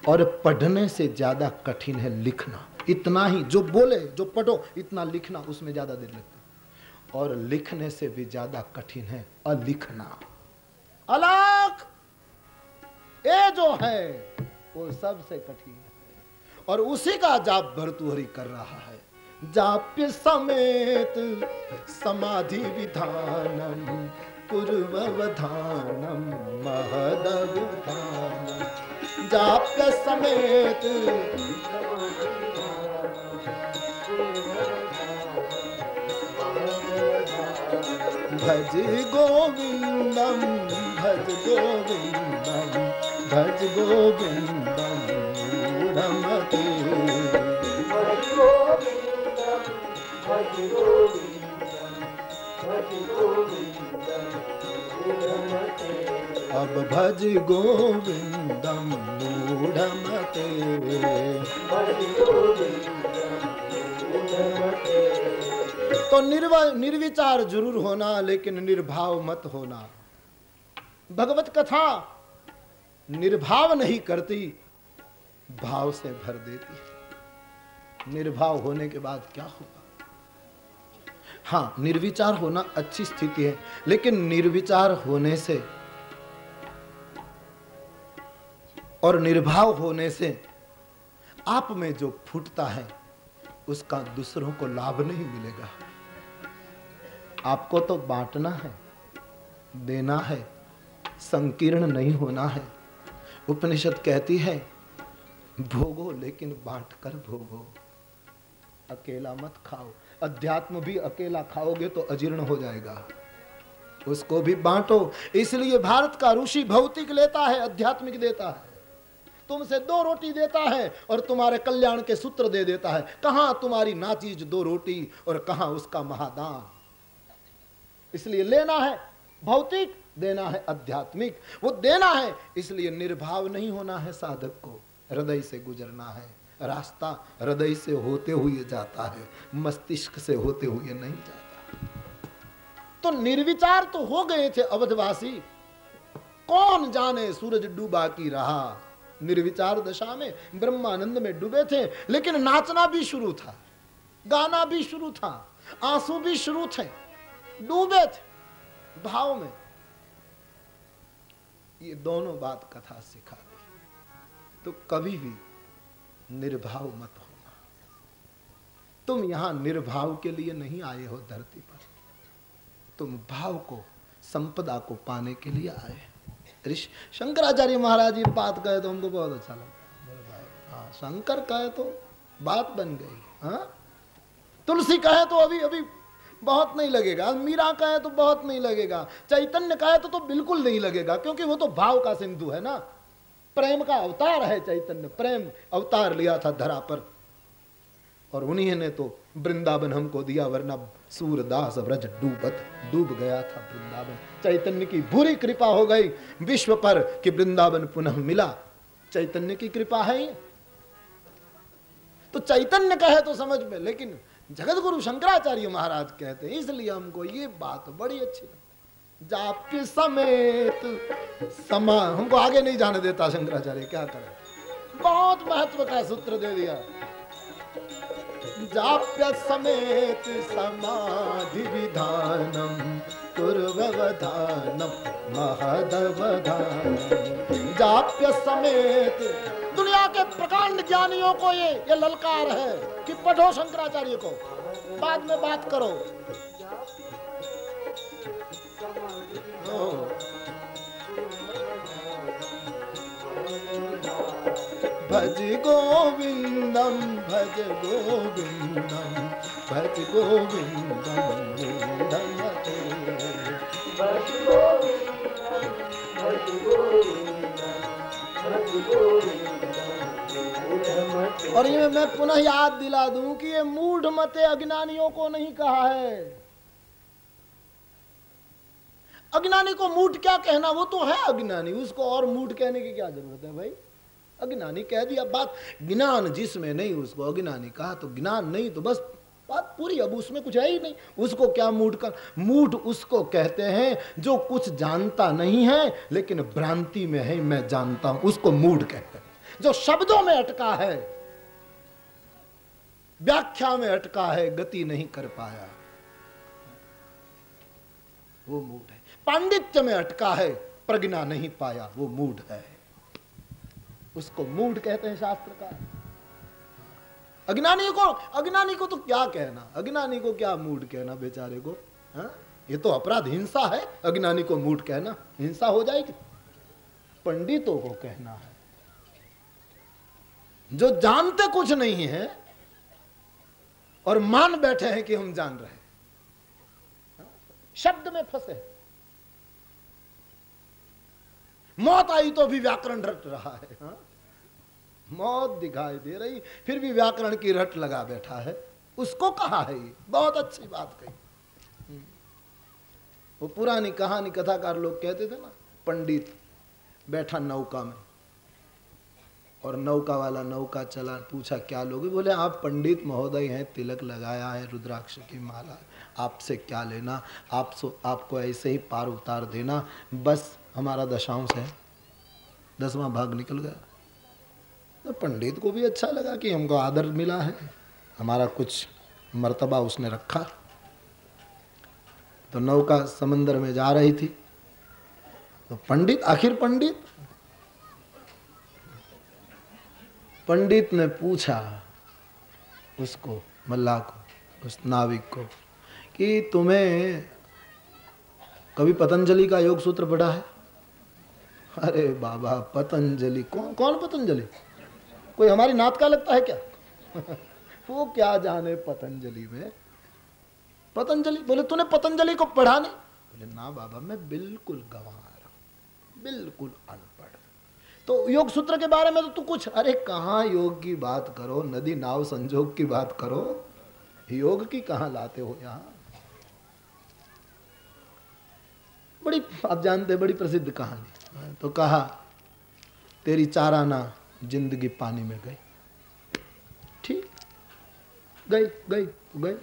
और पढ़ने से ज्यादा कठिन है लिखना। इतना ही जो बोले जो पढ़ो, इतना लिखना उसमें ज्यादा देर लगती है। और लिखने से भी ज्यादा कठिन है अलिखना। अलख ये जो है वो सबसे कठिन है, और उसी का जाप भर्तृहरि कर रहा है। जाप्य समेत समाधि विधानम पूर्ववधानम महदवधानम जाप्य समेत भज गोविंदम भज गोविंदम भज गोविंदम मूढ़मते भज गोविंदम भज गोविंदम भज गोविंदम मूढ़मते अब भज गोविंदम मूढ़मते भज गोविंदम मूढ़मते। तो निर्विचार जरूर होना, लेकिन निर्भाव मत होना। भगवत कथा निर्भाव नहीं करती, भाव से भर देती। निर्भाव होने के बाद क्या होगा? हाँ, निर्विचार होना अच्छी स्थिति है, लेकिन निर्विचार होने से और निर्भाव होने से आप में जो फूटता है उसका दूसरों को लाभ नहीं मिलेगा। आपको तो बांटना है, देना है, संकीर्ण नहीं होना है। उपनिषद कहती है भोगो लेकिन बांट कर भोगो, अकेला मत खाओ। अध्यात्म भी अकेला खाओगे तो अजीर्ण हो जाएगा, उसको भी बांटो। इसलिए भारत का ऋषि भौतिक लेता है, आध्यात्मिक देता है। तुमसे 2 रोटी देता है और तुम्हारे कल्याण के सूत्र दे देता है। कहां तुम्हारी नाचीज 2 रोटी और कहां उसका महादान। इसलिए लेना है भौतिक, देना है आध्यात्मिक। वो देना है, इसलिए निर्भाव नहीं होना है। साधक को हृदय से गुजरना है। रास्ता हृदय से होते हुए जाता है, मस्तिष्क से होते हुए नहीं जाता। तो निर्विचार तो हो गए थे अवधवासी। कौन जाने सूरज डूबा की रहा। निर्विचार दशा में ब्रह्मानंद में डूबे थे, लेकिन नाचना भी शुरू था, गाना भी शुरू था, आंसू भी शुरू थे, डूबे थे भाव में। ये दोनों बात कथा सिखा दी। तो कभी भी निर्भाव मत होना। तुम यहां निर्भाव के लिए नहीं आए हो धरती पर, तुम भाव को, संपदा को पाने के लिए आए। ऋषि शंकराचार्य महाराज ये बात कहे तो हमको बहुत अच्छा लगा। हाँ, शंकर कहे तो बात बन गई। हाँ, तुलसी कहे तो अभी अभी बहुत नहीं लगेगा, मीरा कहे तो बहुत नहीं लगेगा, चैतन्य कहे तो बिल्कुल नहीं लगेगा, क्योंकि वो तो भाव का सिंधु है ना। प्रेम का अवतार है चैतन्य, प्रेम अवतार लिया था धरा पर, और उन्हीं ने तो वृंदावन हमको दिया, वरना सूरदास व्रज डूब गया था वृंदावन। चैतन्य की बुरी कृपा हो गई विश्व पर कि वृंदावन पुनः मिला। चैतन्य की कृपा है ये। तो चैतन्य कहे तो समझ में, लेकिन जगत गुरु शंकराचार्य महाराज कहते हैं, इसलिए हमको ये बात बड़ी अच्छी लगती। जाप्य समेत समा, हमको आगे नहीं जाने देता शंकराचार्य, क्या करें, बहुत महत्व का सूत्र दे दिया। जाप्य समेत समाधि विधानम दुर्व्यवधानम महदवधानम जाप्य समेत। दुनिया के प्रकांड ज्ञानियों को ये ललकार है कि पढ़ो शंकराचार्य को, बाद में बात करो। भज गोविंदम भज गोविंदम भज गोविंदम मूढ़मते। भज गोविंदम भज गोविंदम भज गोविंदम। और ये मैं पुनः याद दिला दूं कि ये मूढ़मते अज्ञानियों को नहीं कहा है। अज्ञानी को मूढ़ क्या कहना, वो तो है अज्ञानी, उसको और मूढ़ कहने की क्या जरूरत है भाई। अज्ञानी कह दिया बात, ज्ञान जिसमें नहीं उसको अज्ञानी कहा, तो ज्ञान नहीं तो बस बात पूरी। अब उसमें कुछ है ही नहीं, उसको क्या मूढ़ कर। मूढ़ उसको कहते हैं जो कुछ जानता नहीं है लेकिन भ्रांति में है मैं जानता हूं, उसको मूढ़ कहते हैं। जो शब्दों में अटका है, व्याख्या में अटका है, गति नहीं कर पाया, वो मूढ़ है। पांडित्य में अटका है, प्रज्ञा नहीं पाया, वो मूढ़ है, उसको मूढ़ कहते हैं शास्त्रकार। अज्ञानी को तो क्या कहना, अज्ञानी को क्या मूढ़ कहना बेचारे को। हा? ये तो अपराध, हिंसा है अज्ञानी को मूढ़ कहना, हिंसा हो जाएगी। पंडितों को कहना है जो जानते कुछ नहीं है और मान बैठे हैं कि हम जान रहे हैं, शब्द में फंसे। मौत आई तो भी व्याकरण रट रहा है। हा? मौत दिखाई दे रही फिर भी व्याकरण की रट लगा बैठा है, उसको कहा है ये। बहुत अच्छी बात कही। वो पुरानी कहानी कथाकार लोग कहते थे ना, पंडित बैठा नौका में और नौका वाला नौका चला, पूछा क्या लोगे, बोले आप पंडित महोदय हैं, तिलक लगाया है, रुद्राक्ष की माला, आपसे क्या लेना, आपको ऐसे ही पार उतार देना, बस हमारा दशांश है, 10वां भाग निकल गया। तो पंडित को भी अच्छा लगा कि हमको आदर मिला है, हमारा कुछ मर्तबा उसने रखा। तो नौका समंदर में जा रही थी, तो आखिर पंडित ने पूछा उसको, मल्लाह को, उस नाविक को, कि तुम्हें कभी पतंजलि का योग सूत्र पढ़ा है? अरे बाबा पतंजलि, कौन पतंजलि? कोई हमारी नात का लगता है क्या? वो क्या जाने पतंजलि में। पतंजलि, बोले तूने पतंजलि को पढ़ा नहीं? बोले ना बाबा, मैं बिल्कुल गंवार हूं, बिल्कुल अनपढ़। तो योग सूत्र के बारे में तो तू कुछ, अरे कहाँ योग की बात करो, नदी नाव संजोग की बात करो, योग की कहाँ लाते हो यहाँ। बड़ी, आप जानते, बड़ी प्रसिद्ध कहानी। तो कहा तेरी 4 आना जिंदगी पानी में गई। ठीक, गई।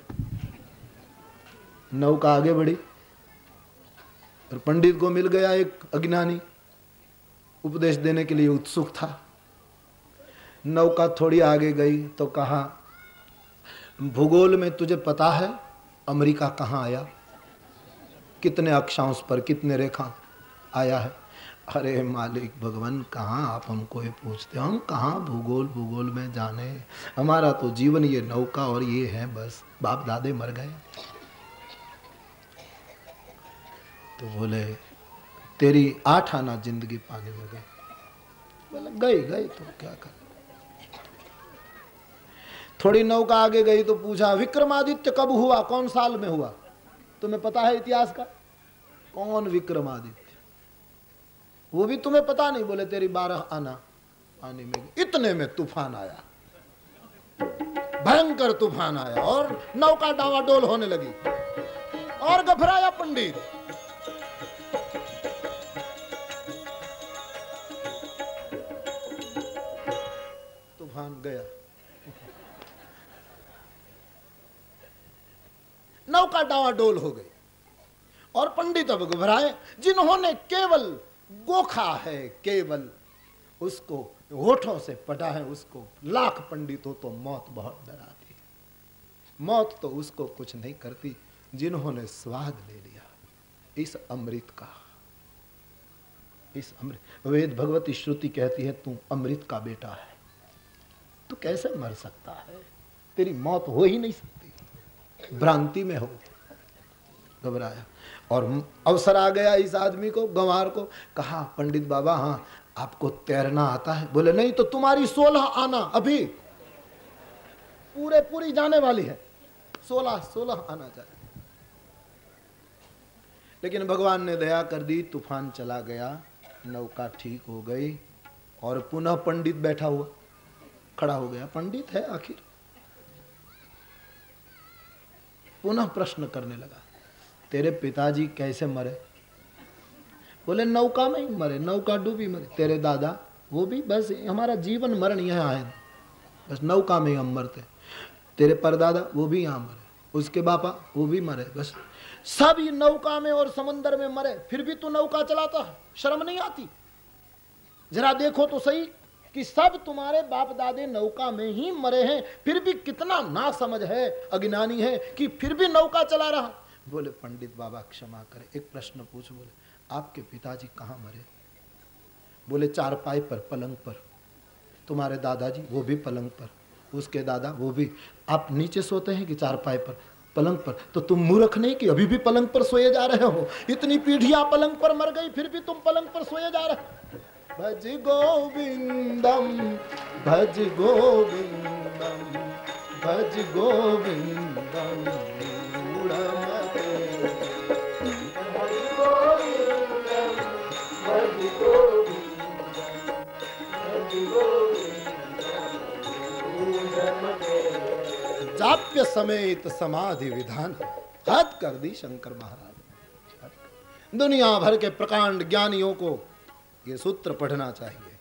नौका आगे बढ़ी और पंडित को मिल गया एक अज्ञानी, उपदेश देने के लिए उत्सुक था। नौका थोड़ी आगे गई तो कहा भूगोल में तुझे पता है अमेरिका कहाँ आया, कितने अक्षांश पर, कितने रेखा आया है? अरे मालिक भगवान, कहाँ आप हमको ये पूछते, हम कहाँ भूगोल में जाने, हमारा तो जीवन ये नौका और ये है बस, बाप दादे मर गए। तो बोले तेरी 8 आना जिंदगी पानी में गई। बोले गई तो क्या कर। थोड़ी नौका आगे गई तो पूछा विक्रमादित्य कब हुआ, कौन साल में हुआ? तुम्हें पता है इतिहास का? कौन विक्रमादित्य? वो भी तुम्हें पता नहीं। बोले तेरी 12 आना पानी में गई। इतने में तूफान आया, भयंकर तूफान आया और नौका डावाडोल होने लगी और घबराया पंडित। तूफान गया, नौका डावाडोल हो गई और पंडित अब घबराए। जिन्होंने केवल गोखा है, केवल उसको होठों से पढ़ा है, उसको लाख पंडित हो तो मौत बहुत डराती है। मौत तो उसको कुछ नहीं करती जिन्होंने स्वाद ले लिया। इस अमृत का। इस अमृत, वेद भगवती श्रुति कहती है तू अमृत का बेटा है, तू कैसे मर सकता है, तेरी मौत हो ही नहीं सकती, भ्रांति में हो। घबराया और अवसर आ गया इस आदमी को, गंवार को। कहा पंडित बाबा हाँ आपको तैरना आता है? बोले नहीं तो तुम्हारी 16 आना अभी पूरी जाने वाली है, 16 आना चाहिए। लेकिन भगवान ने दया कर दी, तूफान चला गया, नौका ठीक हो गई और पुनः पंडित बैठा हुआ खड़ा हो गया। पंडित है आखिर। पुनः प्रश्न करने लगा, तेरे पिताजी कैसे मरे? बोले नौका में ही मरे, नौका डूबी मरे। तेरे दादा? वो भी बस हमारा जीवन मरण यहाँ है, बस नौका में ही हम मरते। तेरे परदादा? वो भी यहाँ मरे। उसके बापा? वो भी मरे। बस सब ये नौका में और समंदर में मरे, फिर भी तू नौका चलाता है, शर्म नहीं आती? जरा देखो तो सही कि सब तुम्हारे बाप दादे नौका में ही मरे हैं, फिर भी कितना ना समझ है, अज्ञानी है कि फिर भी नौका चला रहा। बोले पंडित बाबा क्षमा करे, एक प्रश्न पूछ। बोले आपके पिताजी कहाँ मरे? बोले चारपाई पर, पलंग पर। तुम्हारे दादाजी? वो भी पलंग पर। उसके दादा? वो भी। आप नीचे सोते हैं कि चारपाई पर? पलंग पर। तो तुम मूर्ख नहीं कि अभी भी पलंग पर सोए जा रहे हो? इतनी पीढ़ियां पलंग पर मर गई, फिर भी तुम पलंग पर सोए जा रहे हो। भज गोविंदम भज गोविंदम भज गोविंदम जाप्य समेत समाधि विधान हद कर दी शंकर महाराज। दुनिया भर के प्रकांड ज्ञानियों को ये सूत्र पढ़ना चाहिए।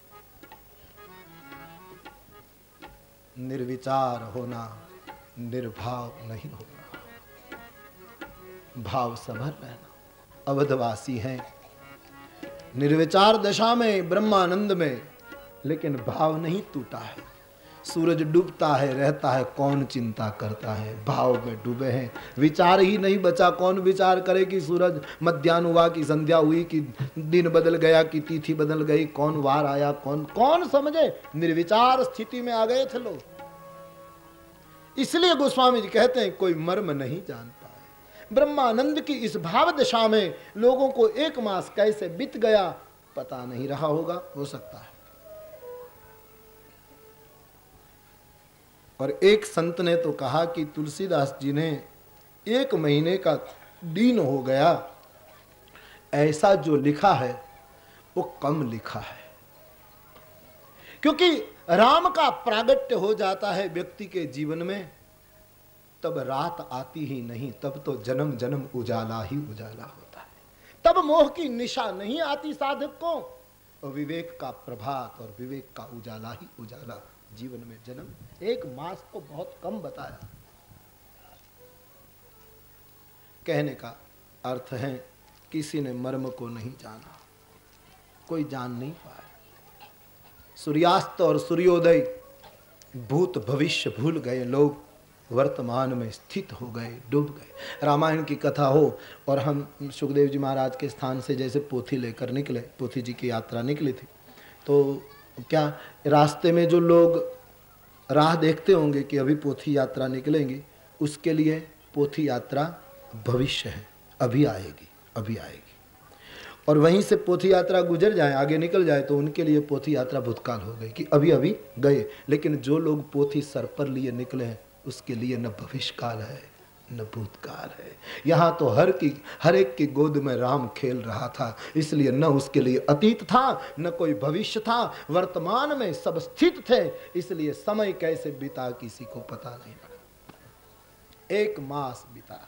निर्विचार होना, निर्भाव नहीं होना, भाव सभर रहना। अवधवासी हैं निर्विचार दशा में, ब्रह्मानंद में, लेकिन भाव नहीं टूटा है। सूरज डूबता है रहता है, कौन चिंता करता है? भाव में डूबे हैं, विचार ही नहीं बचा। कौन विचार करे कि सूरज मध्याह्न हुआ कि संध्या हुई कि दिन बदल गया कि तिथि बदल गई, कौन वार आया, कौन समझे? निर्विचार स्थिति में आ गए थे लोग। इसलिए गोस्वामी जी कहते हैं कोई मर्म नहीं जान पाए। ब्रह्मानंद की इस भाव दशा में लोगों को 1 मास कैसे बीत गया पता नहीं रहा होगा, हो सकता है। और एक संत ने तो कहा कि तुलसीदास जी ने 1 महीने का दिन हो गया, ऐसा जो लिखा है वो कम लिखा है। क्योंकि राम का प्रागट्य हो जाता है व्यक्ति के जीवन में, तब रात आती ही नहीं, तब तो जन्म जन्म उजाला ही उजाला होता है। तब मोह की निशा नहीं आती साधक को, और विवेक का प्रभात और विवेक का उजाला ही उजाला जीवन में जन्म। 1 मास को बहुत कम बताया। कहने का अर्थ है किसी ने मर्म को नहीं जाना, कोई जान नहीं पाया। सूर्यास्त और सूर्योदय, भूत भविष्य भूल गए लोग, वर्तमान में स्थित हो गए, डूब गए। रामायण की कथा हो और हम सुखदेव जी महाराज के स्थान से जैसे पोथी लेकर निकले, पोथी जी की यात्रा निकली थी, तो क्या रास्ते में जो लोग राह देखते होंगे कि अभी पोथी यात्रा निकलेंगे, उसके लिए पोथी यात्रा भविष्य है, अभी आएगी, अभी आएगी। और वहीं से पोथी यात्रा गुजर जाए, आगे निकल जाए, तो उनके लिए पोथी यात्रा भूतकाल हो गई कि अभी अभी गए। लेकिन जो लोग पोथी सर पर लिए निकले हैं, उसके लिए न भविष्य काल है न भूतकाल है। यहाँ तो हर एक की गोद में राम खेल रहा था, इसलिए न उसके लिए अतीत था न कोई भविष्य था, वर्तमान में सब स्थित थे, इसलिए समय कैसे बीता किसी को पता नहीं पड़ा। 1 मास बीता।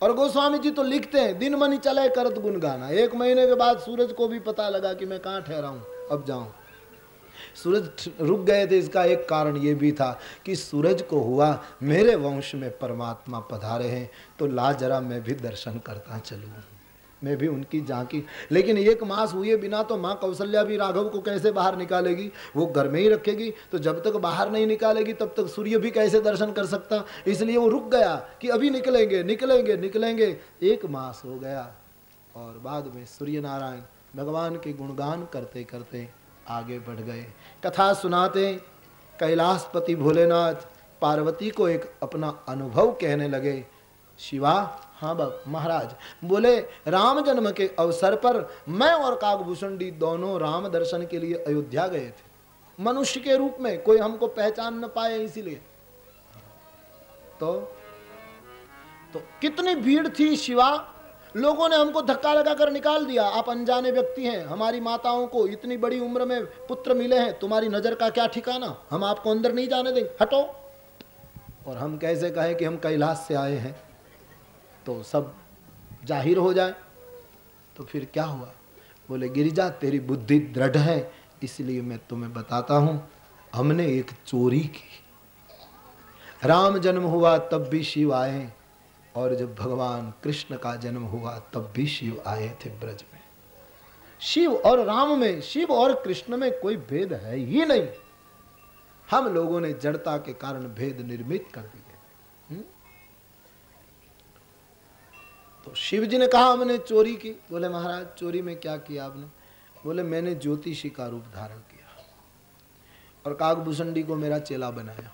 और गोस्वामी जी तो लिखते हैं दिन मनी चले करत गुन गाना। 1 महीने के बाद सूरज को भी पता लगा कि मैं कहाँ ठहरा हूँ, अब जाऊं। सूरज रुक गए थे, इसका एक कारण ये भी था कि सूरज को हुआ मेरे वंश में परमात्मा पधारे हैं, तो ला जरा मैं भी दर्शन करता चलूँ, मैं भी उनकी झांकी। लेकिन 1 मास हुए बिना तो माँ कौशल्या भी राघव को कैसे बाहर निकालेगी? वो घर में ही रखेगी, तो जब तक बाहर नहीं निकालेगी तब तक सूर्य भी कैसे दर्शन कर सकता? इसलिए वो रुक गया कि अभी निकलेंगे निकलेंगे निकलेंगे। 1 मास हो गया, और बाद में सूर्य नारायण भगवान के गुणगान करते करते आगे बढ़ गए। कथा सुनाते कैलाशपति भोलेनाथ पार्वती को एक अपना अनुभव कहने लगे। शिवा, हाँ बाप महाराज, बोले राम जन्म के अवसर पर मैं और काकभूषुंडी दोनों राम दर्शन के लिए अयोध्या गए थे, मनुष्य के रूप में, कोई हमको पहचान न पाए इसीलिए। तो कितनी भीड़ थी शिवा, लोगों ने हमको धक्का लगाकर निकाल दिया। आप अनजाने व्यक्ति हैं, हमारी माताओं को इतनी बड़ी उम्र में पुत्र मिले हैं, तुम्हारी नजर का क्या ठिकाना, हम आपको अंदर नहीं जाने देंगे, हटो। और हम कैसे कहें कि हम कैलाश से आए हैं, तो सब जाहिर हो जाए। तो फिर क्या हुआ? बोले गिरिजा तेरी बुद्धि दृढ़ है, इसलिए मैं तुम्हें बताता हूं। हमने एक चोरी की। राम जन्म हुआ तब भी शिव आए, और जब भगवान कृष्ण का जन्म हुआ तब भी शिव आए थे ब्रज में। शिव और राम में, शिव और कृष्ण में कोई भेद है ही नहीं। हम लोगों ने जड़ता के कारण भेद निर्मित कर दिए। तो शिव जी ने कहा हमने चोरी की। बोले महाराज चोरी में क्या किया आपने? बोले मैंने ज्योतिषी का रूप धारण किया और काकभूषुंडी को मेरा चेला बनाया,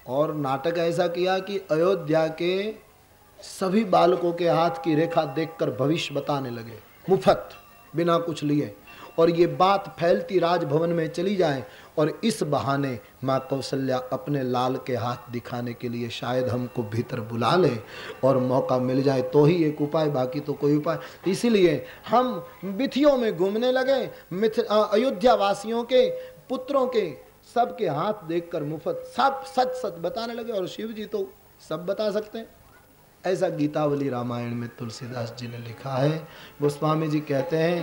और नाटक ऐसा किया कि अयोध्या के सभी बालकों के हाथ की रेखा देखकर भविष्य बताने लगे, मुफ्त, बिना कुछ लिए, और ये बात फैलती राजभवन में चली जाए, और इस बहाने माँ कौशल्या अपने लाल के हाथ दिखाने के लिए शायद हमको भीतर बुला ले और मौका मिल जाए तो ही एक उपाय, बाकी तो कोई उपाय। इसीलिए हम विथियों में घूमने लगे, अयोध्या वासियों के पुत्रों के सबके हाथ देखकर मुफ्त सब सच सच बताने लगे, और शिव जी तो सब बता सकते हैं। ऐसा गीतावली रामायण में तुलसीदास जी ने लिखा है। गोस्वामी जी कहते हैं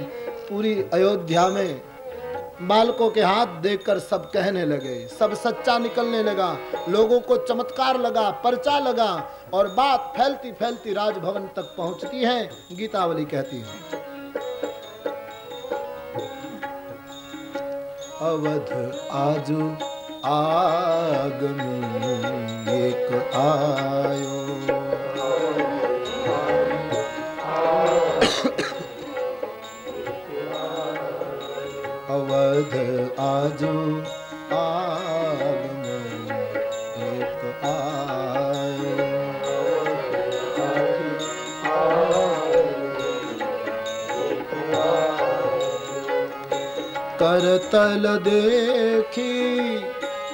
पूरी अयोध्या में बालकों के हाथ देखकर सब कहने लगे, सब सच्चा निकलने लगा, लोगों को चमत्कार लगा, पर्चा लगा, और बात फैलती फैलती राजभवन तक पहुंचती है। गीतावली कहती है अवध आजू आगमन एक आयो, अवध आजू आगमन एक आयो, करतल देखी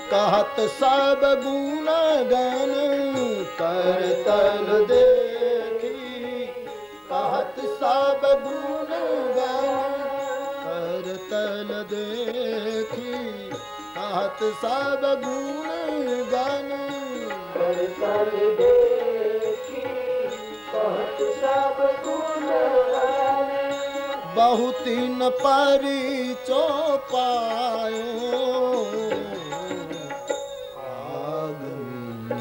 कहत सब गुण गण, करतल देखी कहत सब गुण गण, करतल देखी कहत सब गुण गण, करतल देखी कहत सब गुण गण, बहुती न परिचो पायो, आगमी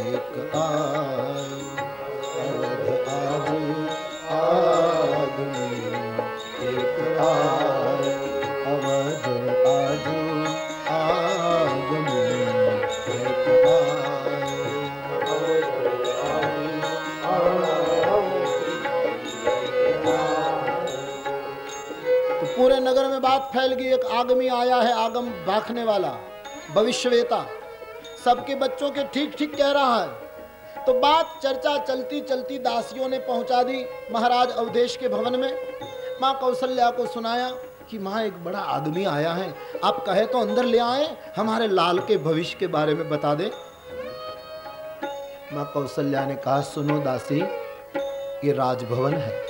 एक आयो, अवध आजू आगमी एक आयो, अवध आजू आगमी एक आयो, पूरे नगर में बात फैल गई, एक आगमी आया है, आगम भाखने वाला, भविष्यवेता, सबके बच्चों के ठीक ठीक कह रहा है। तो बात चर्चा चलती चलती दासियों ने पहुंचा दी महाराज अवधेश के भवन में। माँ कौशल्या को सुनाया कि माँ एक बड़ा आदमी आया है, आप कहे तो अंदर ले आए, हमारे लाल के भविष्य के बारे में बता दे। माँ कौशल्या ने कहा सुनो दासी, ये राजभवन है,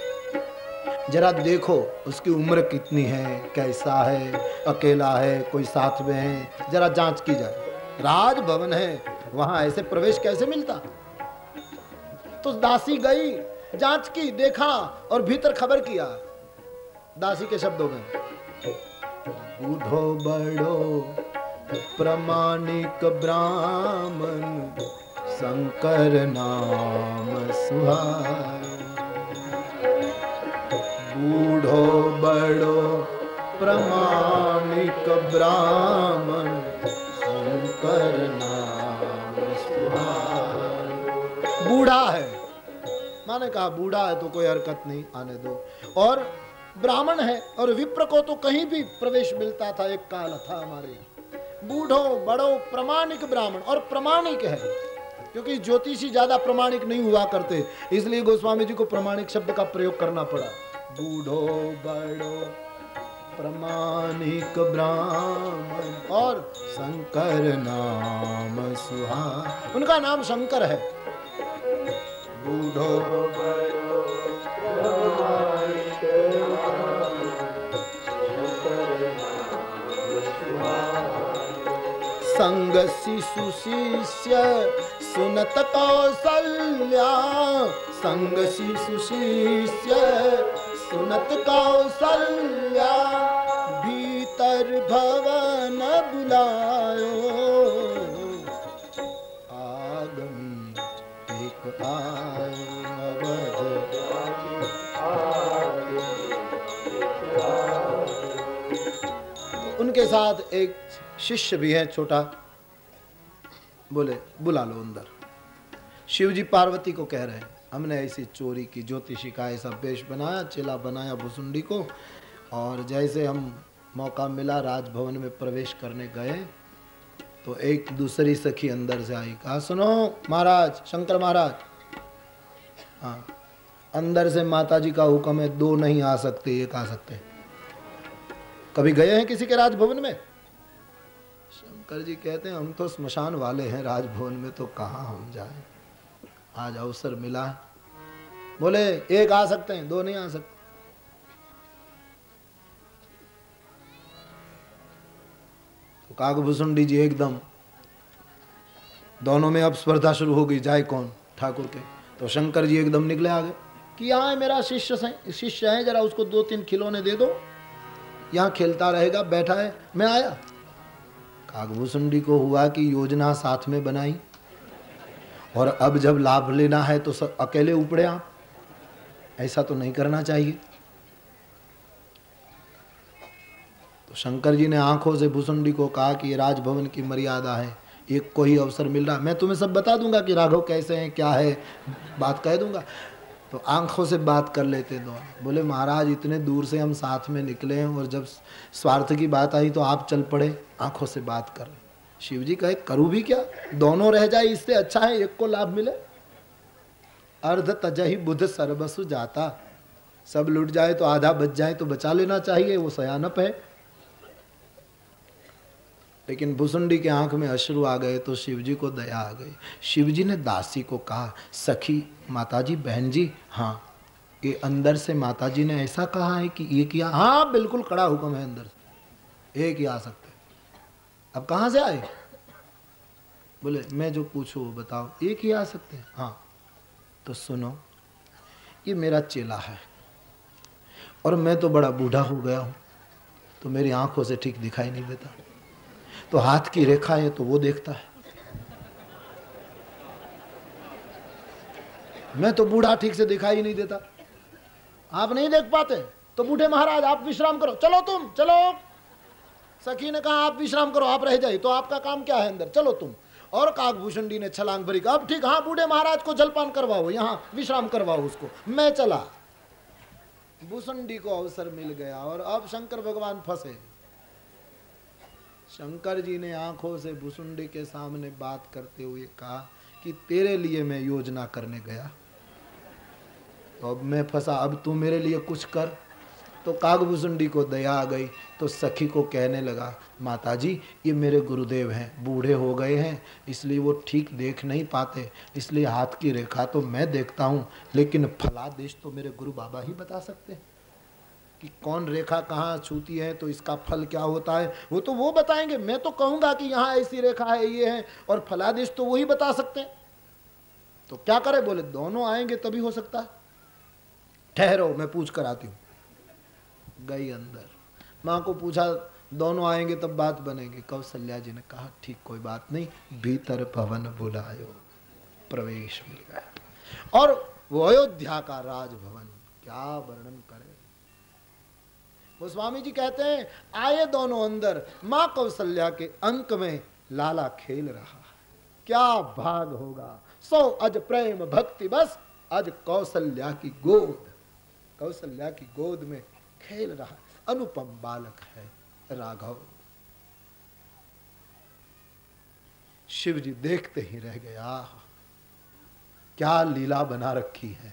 जरा देखो उसकी उम्र कितनी है, कैसा है, अकेला है, कोई साथ में है, जरा जांच की जाए। राजभवन है, वहां ऐसे प्रवेश कैसे मिलता? तो दासी गई, जांच की, देखा और भीतर खबर किया। दासी के शब्दों में बूढ़ो बड़ो प्रमाणिक ब्राह्मण, शंकर नाम सुहाय, बूढ़ो बड़ो प्रमाणिक ब्राह्मण, शंकर नाम सुहाय। बूढ़ा है, माँ ने कहा बूढ़ा है तो कोई हरकत नहीं, आने दो। और ब्राह्मण है और विप्र को तो कहीं भी प्रवेश मिलता था, एक काल था हमारे। बूढ़ो बड़ो प्रमाणिक ब्राह्मण, और प्रमाणिक है क्योंकि ज्योतिषी ज्यादा प्रमाणिक नहीं हुआ करते, इसलिए गोस्वामी जी को प्रमाणिक शब्द का प्रयोग करना पड़ा। बूढ़ो बड़ो प्रमाणिक ब्राह्मण और शंकर नाम सुहा, उनका नाम शंकर है। बूढ़ो बड़ो प्रमाणिक संग शिशु शिष्य सुनत कौशल्या, संग शिशु शिष्य सुनत कौशल्या, भीतर भवन बुलायो, आगमी एक आयो उनके साथ एक शिष्य भी है छोटा, बोले बुला लो अंदर। शिव जी पार्वती को कह रहे हैं हमने ऐसी चोरी की, ज्योतिषी का ऐसा वेश बनाया, चेला बनाया भुसुंडी को, और जैसे हम मौका मिला राजभवन में प्रवेश करने गए तो एक दूसरी सखी अंदर से आई, कहा सुनो महाराज, शंकर महाराज, हाँ अंदर से माता जी का हुक्म है, दो नहीं आ सकते, एक आ सकते। कभी गए हैं किसी के राजभवन में? शंकर जी कहते हैं हम तो स्मशान वाले हैं, राजभवन में तो कहाँ हम जाएं, आज अवसर मिला है। बोले एक आ सकते हैं, दो नहीं आ सकते। तो काकभूषुंडी जी एकदम, दोनों में अब स्पर्धा शुरू हो गई, जाए कौन ठाकुर के। तो शंकर जी एकदम निकले आगे कि यहाँ है मेरा शिष्य है, जरा उसको 2-3 खिलौने दे दो, यहाँ खेलता रहेगा, बैठा है, मैं आया। काकभूषुंडी को हुआ कि योजना साथ में बनाई और अब जब लाभ लेना है तो सब अकेले उपड़े आप, ऐसा तो नहीं करना चाहिए। तो शंकर जी ने आंखों से भूसुंडी को कहा कि ये राजभवन की मर्यादा है, एक को ही अवसर मिल रहा, मैं तुम्हें सब बता दूंगा कि राघव कैसे हैं, क्या है, बात कह दूंगा। तो आंखों से बात कर लेते दोनों। बोले महाराज इतने दूर से हम साथ में निकले हैं और जब स्वार्थ की बात आई तो आप चल पड़े, आंखों से बात कर रहे। शिव जी कहे करूँ भी क्या, दोनों रह जाए इससे अच्छा है एक को लाभ मिले। अर्ध तजहि बुध सर्वसु जाता, सब लुट जाए तो आधा बच जाए तो बचा लेना चाहिए, वो सयानप है। लेकिन भुसुंडी के आंख में अश्रु आ गए तो शिव जी को दया आ गई। शिव जी ने दासी को कहा सखी माताजी, बहन जी, हाँ ये अंदर से माताजी ने ऐसा कहा है कि ये किया, हाँ बिल्कुल कड़ा हुक्म है अंदर से, एक ही आ सकते। अब कहाँ से आए? बोले मैं जो पूछो वो बताओ, एक ही आ सकते हैं। हाँ तो सुनो, ये मेरा चेला है और मैं तो बड़ा बूढ़ा हो गया हूँ, तो मेरी आंखों से ठीक दिखाई नहीं देता, तो हाथ की रेखा है तो वो देखता है, मैं तो बूढ़ा ठीक से दिखाई नहीं देता, आप नहीं देख पाते तो बूढ़े महाराज आप विश्राम करो, चलो तुम चलो। सखी ने कहा आप विश्राम करो, आप रह जाइए, तो आपका काम क्या है अंदर, चलो तुम। और काकभूषुंडी ने छलांग भरी, अब ठीक, हाँ बूढ़े महाराज को जलपान करवाओ, यहाँ विश्राम करवाओ उसको, मैं चला। भूसुंडी को अवसर मिल गया और अब शंकर भगवान फंसे। शंकर जी ने आंखों से भूसुंडी के सामने बात करते हुए कहा कि तेरे लिए मैं योजना करने गया, तो अब मैं फंसा, अब तू मेरे लिए कुछ कर। तो काकभूषुंडी को दया आ गई तो सखी को कहने लगा माताजी ये मेरे गुरुदेव हैं, बूढ़े हो गए हैं इसलिए वो ठीक देख नहीं पाते, इसलिए हाथ की रेखा तो मैं देखता हूँ, लेकिन फलादेश तो मेरे गुरु बाबा ही बता सकते हैं कि कौन रेखा कहाँ छूती है तो इसका फल क्या होता है, वो तो वो बताएंगे। मैं तो कहूँगा कि यहाँ ऐसी रेखा है, ये है, और फलादेश तो वही बता सकते हैं। तो क्या करे? बोले दोनों आएंगे तभी हो सकता है, ठहरो मैं पूछ कर आती हूँ। गई अंदर, माँ को पूछा दोनों आएंगे तब बात बनेगी। कौशल्या जी ने कहा ठीक कोई बात नहीं, भीतर भवन बुलायो, प्रवेश मिल गया। और वो अयोध्या का राजभवन क्या वर्णन करे। वो स्वामी जी कहते हैं आए दोनों अंदर, माँ कौशल्या के अंक में लाला खेल रहा, क्या भाग होगा, सो अज प्रेम भक्ति बस आज कौशल्या की गोद, कौशल्या की गोद में खेल रहा अनुपम बालक है राघव। शिव जी देखते ही रह गया, क्या लीला बना रखी है।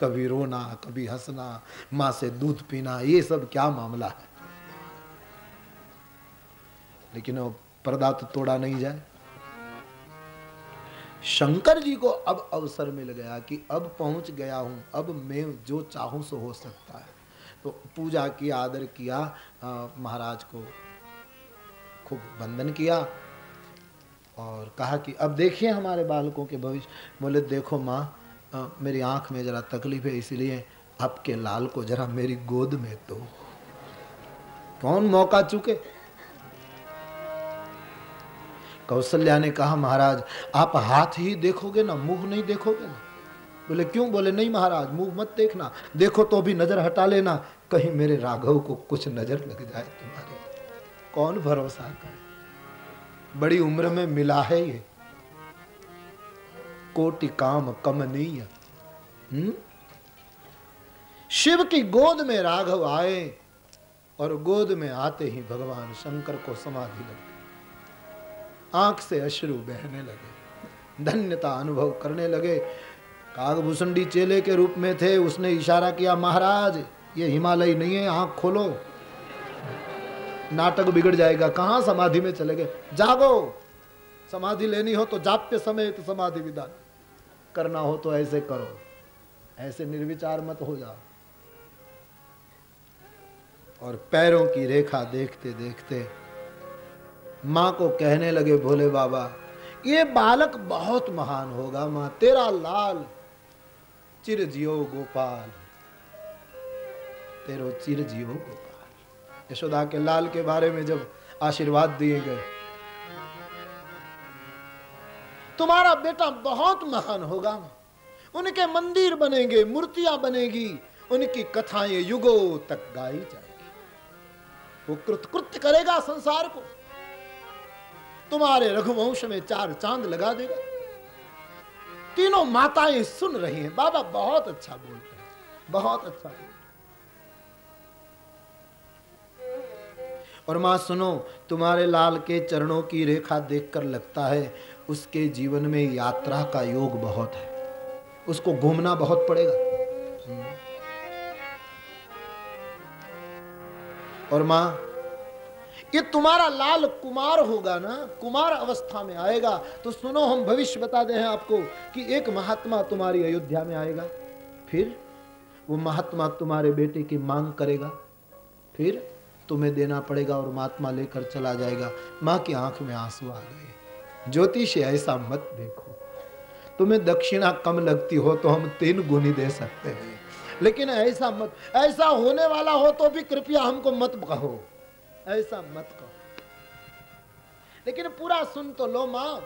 कभी रोना, कभी हंसना, मां से दूध पीना, ये सब क्या मामला है। लेकिन वो पर्दा तो तोड़ा नहीं जाए। शंकर जी को अब अवसर मिल गया कि अब पहुंच गया हूं, अब मैं जो चाहूं सो हो सकता है। तो पूजा की, आदर किया, महाराज को खूब वंदन किया और कहा कि अब देखिए हमारे बालकों के भविष्य। बोले देखो माँ, मेरी आंख में जरा तकलीफ है, इसलिए आपके लाल को जरा मेरी गोद में दो। कौन मौका चुके। कौशल्या ने कहा महाराज आप हाथ ही देखोगे ना, मुंह नहीं देखोगे ना। बोले क्यों। बोले नहीं महाराज, मुंह मत देखना, देखो तो भी नजर हटा लेना, कहीं मेरे राघव को कुछ नजर लग जाए तुम्हारी। कौन भरोसा करे, बड़ी उम्र में मिला है ये, कोटि काम कमनीय। शिव की गोद में राघव आए और गोद में आते ही भगवान शंकर को समाधि लग गई, आंख से अश्रु बहने लगे, धन्यता अनुभव करने लगे। कागभूषणी चेले के रूप में थे, उसने इशारा किया महाराज ये हिमालय नहीं है, आंख खोलो, नाटक बिगड़ जाएगा। कहां समाधि में चले गए, जागो, समाधि लेनी हो तो जाप्य समेत समाधि विधान, करना हो तो ऐसे करो, ऐसे निर्विचार मत हो जाओ। और पैरों की रेखा देखते देखते मां को कहने लगे भोले बाबा ये बालक बहुत महान होगा मां, तेरा लाल चिर जियो गोपाल, तेरो चिर जियो गोपाल। यशोदा के लाल के बारे में जब आशीर्वाद दिए गए, तुम्हारा बेटा बहुत महान होगा, उनके मंदिर बनेंगे, मूर्तियां बनेगी, उनकी कथाएं युगों तक गाई जाएगी, वो कृतकृत्य करेगा संसार को, तुम्हारे रघुवंश में 4 चांद लगा देगा। तीनों माताएं सुन रही हैं, बाबा बहुत अच्छा बोल रहे हैं, बहुत अच्छा बोल रहे हैं। और मां सुनो, तुम्हारे लाल के चरणों की रेखा देखकर लगता है उसके जीवन में यात्रा का योग बहुत है, उसको घूमना बहुत पड़ेगा। और मां ये तुम्हारा लाल कुमार होगा ना, कुमार अवस्था में आएगा तो सुनो हम भविष्य बताते हैं आपको कि एक महात्मा तुम्हारी अयोध्या में आएगा, फिर वो महात्मा तुम्हारे बेटे की मांग करेगा, फिर तुम्हें देना पड़ेगा और महात्मा लेकर चला जाएगा। मां की आंख में आंसू आ गए। ज्योतिष ऐसा मत देखो, तुम्हें दक्षिणा कम लगती हो तो हम 3 गुनी दे सकते हैं, लेकिन ऐसा मत, ऐसा होने वाला हो तो भी कृपया हमको मत कहो, ऐसा मत कहो। लेकिन पूरा सुन तो लो मां,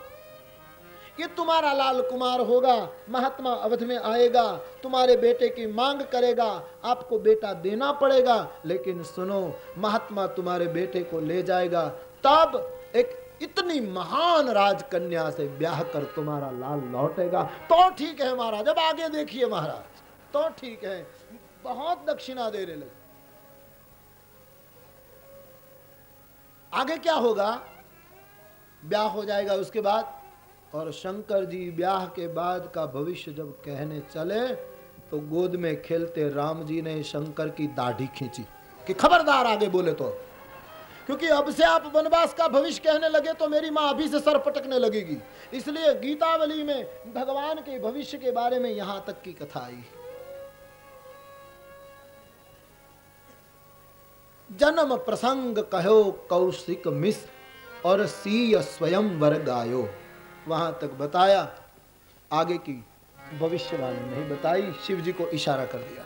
ये तुम्हारा लाल कुमार होगा, महात्मा अवध में आएगा, तुम्हारे बेटे की मांग करेगा, आपको बेटा देना पड़ेगा, लेकिन सुनो महात्मा तुम्हारे बेटे को ले जाएगा, तब एक इतनी महान राजकन्या से ब्याह कर तुम्हारा लाल लौटेगा तो ठीक है महाराज। अब आगे देखिए महाराज, तो ठीक है, बहुत दक्षिणा देने लगे। आगे क्या होगा, ब्याह हो जाएगा उसके बाद। और शंकर जी ब्याह के बाद का भविष्य जब कहने चले तो गोद में खेलते राम जी ने शंकर की दाढ़ी खींची कि खबरदार आगे बोले तो, क्योंकि अब से आप वनवास का भविष्य कहने लगे तो मेरी मां अभी से सर पटकने लगेगी। इसलिए गीतावली में भगवान के भविष्य के बारे में यहां तक की कथा आई। जन्म प्रसंग कहो कौशिक मिश्र और सीय स्वयं वर गायो, वहां तक बताया, आगे की भविष्यवाणी नहीं बताई, शिव जी को इशारा कर दिया।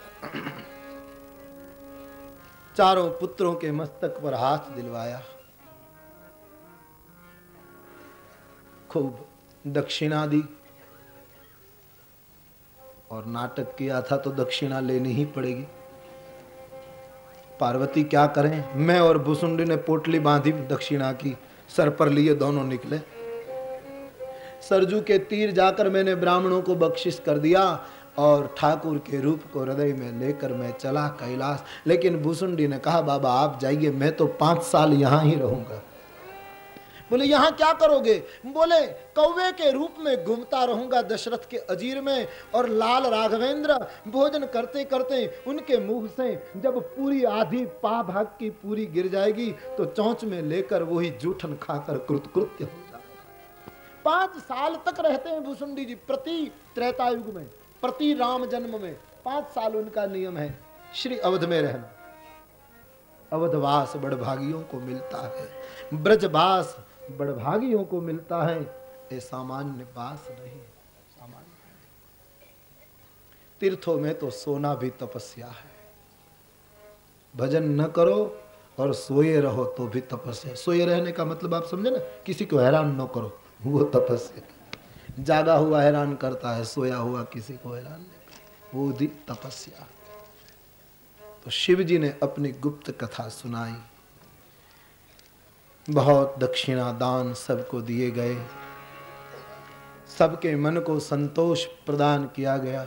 चारों पुत्रों के मस्तक पर हाथ दिलवाया, खूब दक्षिणा दी, और नाटक किया था तो दक्षिणा लेनी ही पड़ेगी। पार्वती क्या करें, मैं और भुसुंडी ने पोटली बांधी दक्षिणा की, सर पर लिए दोनों निकले। सरजू के तीर जाकर मैंने ब्राह्मणों को बख्शिश कर दिया और ठाकुर के रूप को हृदय में लेकर मैं चला कैलाश। लेकिन भुसुंडी ने कहा बाबा आप जाइए, मैं तो 5 साल यहाँ ही रहूंगा। बोले यहाँ क्या करोगे? बोले कौवे के रूप में घूमता रहूंगा दशरथ के अजीर में, और लाल राघवेंद्र भोजन करते करते उनके मुंह से जब पूरी आधी पा भाग की पूरी गिर जाएगी तो चोंच में लेकर वही जूठन खाकर कृतकृत्य हो जाएगा। 5 साल तक रहते हैं भुसुंडी जी प्रति त्रेतायुग में, प्रति राम जन्म में 5 साल उनका नियम है श्री अवध में रहना। अवधवास बड़भागियों को मिलता है, ब्रजवास बड़भागियों को मिलता है, ये सामान्य वास नहीं, सामान्य। तीर्थों में तो सोना भी तपस्या है, भजन न करो और सोए रहो तो भी तपस्या। सोए रहने का मतलब आप समझे ना, किसी को हैरान न करो, वो तपस्या। जागा हुआ हैरान करता है, सोया हुआ किसी को हैरान नहीं, वो भी तपस्या। तो शिव जी ने अपनी गुप्त कथा सुनाई, बहुत दक्षिणा दान सबको दिए गए, सबके मन को संतोष प्रदान किया गया।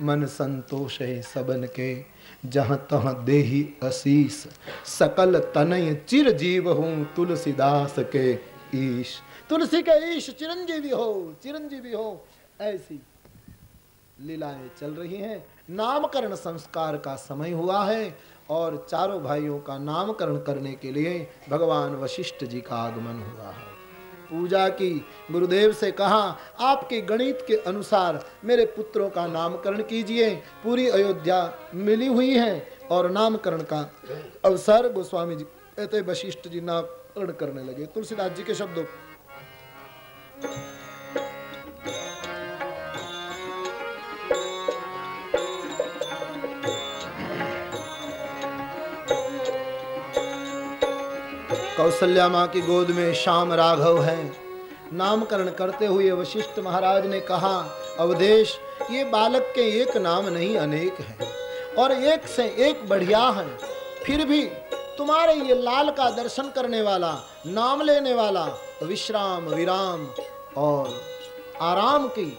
मन संतोष है सबन के, जहाँ तहाँ देही असीस, सकल तनय चिर जीव हूँ तुलसीदास के ईश। तुलसी के ईश चिरंजीवी हो, चिरंजीवी हो, ऐसी लीलाएं चल रही हैं। नामकरण संस्कार का समय हुआ है और चारों भाइयों का नामकरण करने के लिए भगवान वशिष्ठ जी का आगमन हुआ है। पूजा की, गुरुदेव से कहा आपके गणित के अनुसार मेरे पुत्रों का नामकरण कीजिए। पूरी अयोध्या मिली हुई है और नामकरण का अवसर गोस्वामी जी कहते वशिष्ठ जी नामकरण करने लगे। तुलसीदास जी के शब्दों कौशल्या माँ की गोद में श्याम राघव है। नामकरण करते हुए वशिष्ठ महाराज ने कहा अवधेश, ये बालक के एक नाम नहीं अनेक हैं और एक से एक बढ़िया है, फिर भी तुम्हारे ये लाल का दर्शन करने वाला, नाम लेने वाला विश्राम विराम और आराम की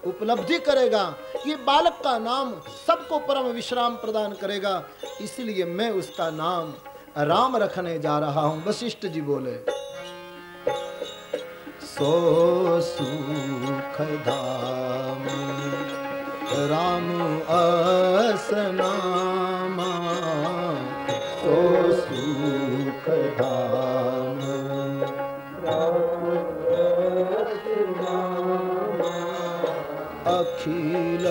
उपलब्धि करेगा। ये बालक का नाम सबको परम विश्राम प्रदान करेगा, इसलिए मैं उसका नाम राम रखने जा रहा हूं। वशिष्ठ जी बोले सो सुख धाम राम असनामा, सो सुख धाम राम असनामा, अखिल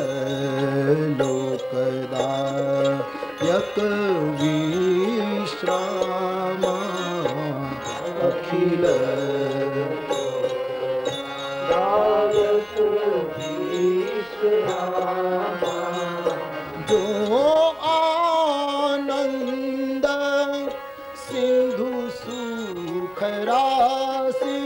लोकदायक विश्रामा, अखिल दायक विश्रामा, जो आनंद सिंधु सुख राशि,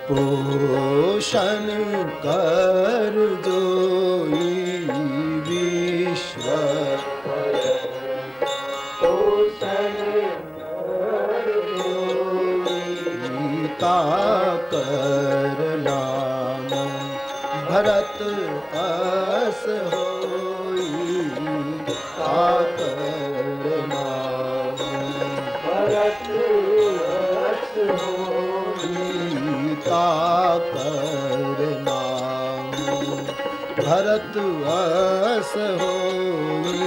पोषण कर जोई विश्व, पोषण कर नाम भरत अस होई ताकर नाम भरत अस होई ताकर नाम भरत अस होई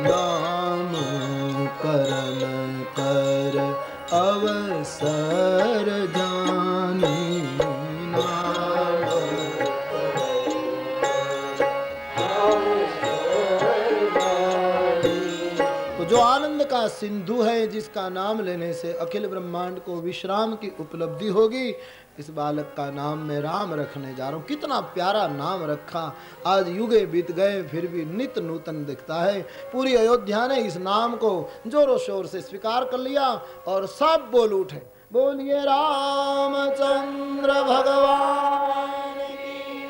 नाम करन कर अवसर जानी तो जो आनंद का सिंधु है, जिसका नाम लेने से अखिल ब्रह्मांड को विश्राम की उपलब्धि होगी, इस बालक का नाम मैं राम रखने जा रहा हूँ। कितना प्यारा नाम रखा। आज युगे बीत गए फिर भी नित नूतन दिखता है। पूरी अयोध्या ने इस नाम को जोरों शोर से स्वीकार कर लिया और सब बोल उठे, बोलिए रामचंद्र भगवान की।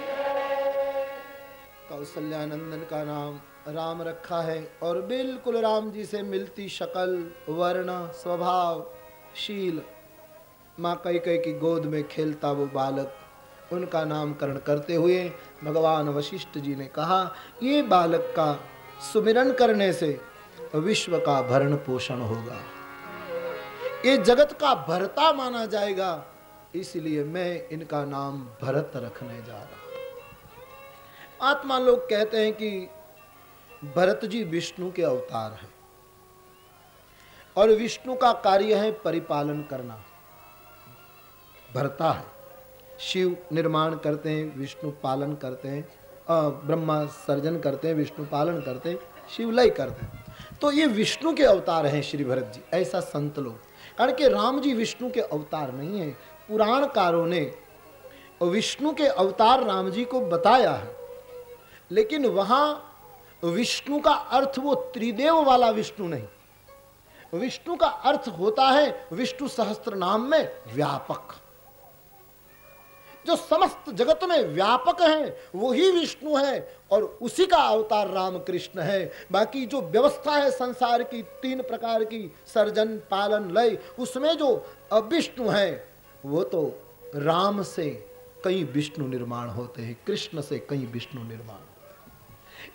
कौशल्यानंदन का नाम राम रखा है और बिल्कुल राम जी से मिलती शक्ल, वर्ण, स्वभाव, शील। माँ कैकेयी की गोद में खेलता वो बालक, उनका नामकरण करते हुए भगवान वशिष्ठ जी ने कहा, ये बालक का सुमिरन करने से विश्व का भरण पोषण होगा, ये जगत का भरता माना जाएगा, इसलिए मैं इनका नाम भरत रखने जा रहा हूं। आत्मा लोग कहते हैं कि भरत जी विष्णु के अवतार हैं और विष्णु का कार्य है परिपालन करना। भरता है, शिव निर्माण करते हैं, विष्णु पालन करते हैं, ब्रह्मा सर्जन करते हैं, विष्णु पालन करते हैं, शिव लय करते हैं। तो ये विष्णु के अवतार हैं श्री भरत जी, ऐसा संत लोग। कारण कि राम जी विष्णु के अवतार नहीं है। पुराणकारों ने विष्णु के अवतार राम जी को बताया है, लेकिन वहां विष्णु का अर्थ वो त्रिदेव वाला विष्णु नहीं। विष्णु का अर्थ होता है विष्णु सहस्त्र नाम में व्यापक, जो समस्त जगत में व्यापक है वही विष्णु है और उसी का अवतार राम कृष्ण है। बाकी जो व्यवस्था है संसार की 3 प्रकार की, सर्जन, पालन, लय, उसमें जो अविष्णु है वो तो राम से कई विष्णु निर्माण होते हैं, कृष्ण से कई विष्णु निर्माण।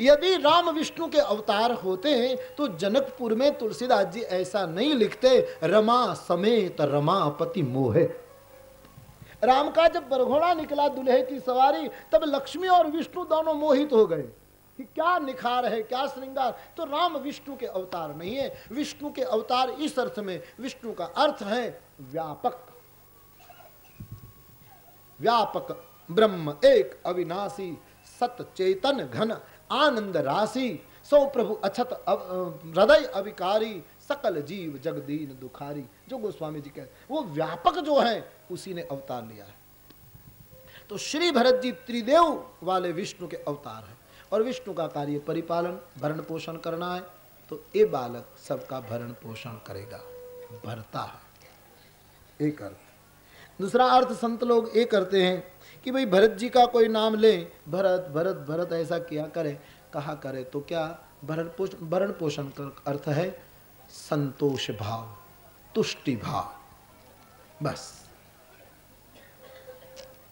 यदि राम विष्णु के अवतार होते हैं तो जनकपुर में तुलसीदास जी ऐसा नहीं लिखते, रमा समेत रमापति मोहे। राम का जब बरघोड़ा निकला दुल्हे की सवारी, तब लक्ष्मी और विष्णु दोनों मोहित हो गए कि क्या निखार है, क्या श्रृंगार। तो राम विष्णु के अवतार नहीं है। विष्णु के अवतार इस अर्थ में, विष्णु का अर्थ है व्यापक, व्यापक ब्रह्म एक अविनाशी सत चेतन घन आनंद राशि सो प्रभु अछत हृदय अविकारी सकल जीव जगदीन दुखारी। जो गोस्वामी जी कहते, वो व्यापक जो है उसी ने अवतार लिया है। तो श्री भरत जी त्रिदेव वाले विष्णु के अवतार है और विष्णु का कार्य परिपालन, भरण पोषण करना है। तो ये बालक सबका भरण पोषण करेगा, भरता है, एक अर्थ। दूसरा अर्थ संत लोग ये करते हैं कि भाई भरत जी का कोई नाम ले, भरत भरत भरत ऐसा किया करे, कहा करे तो क्या भरण पोषण का अर्थ है संतोष भाव, तुष्टि भाव, बस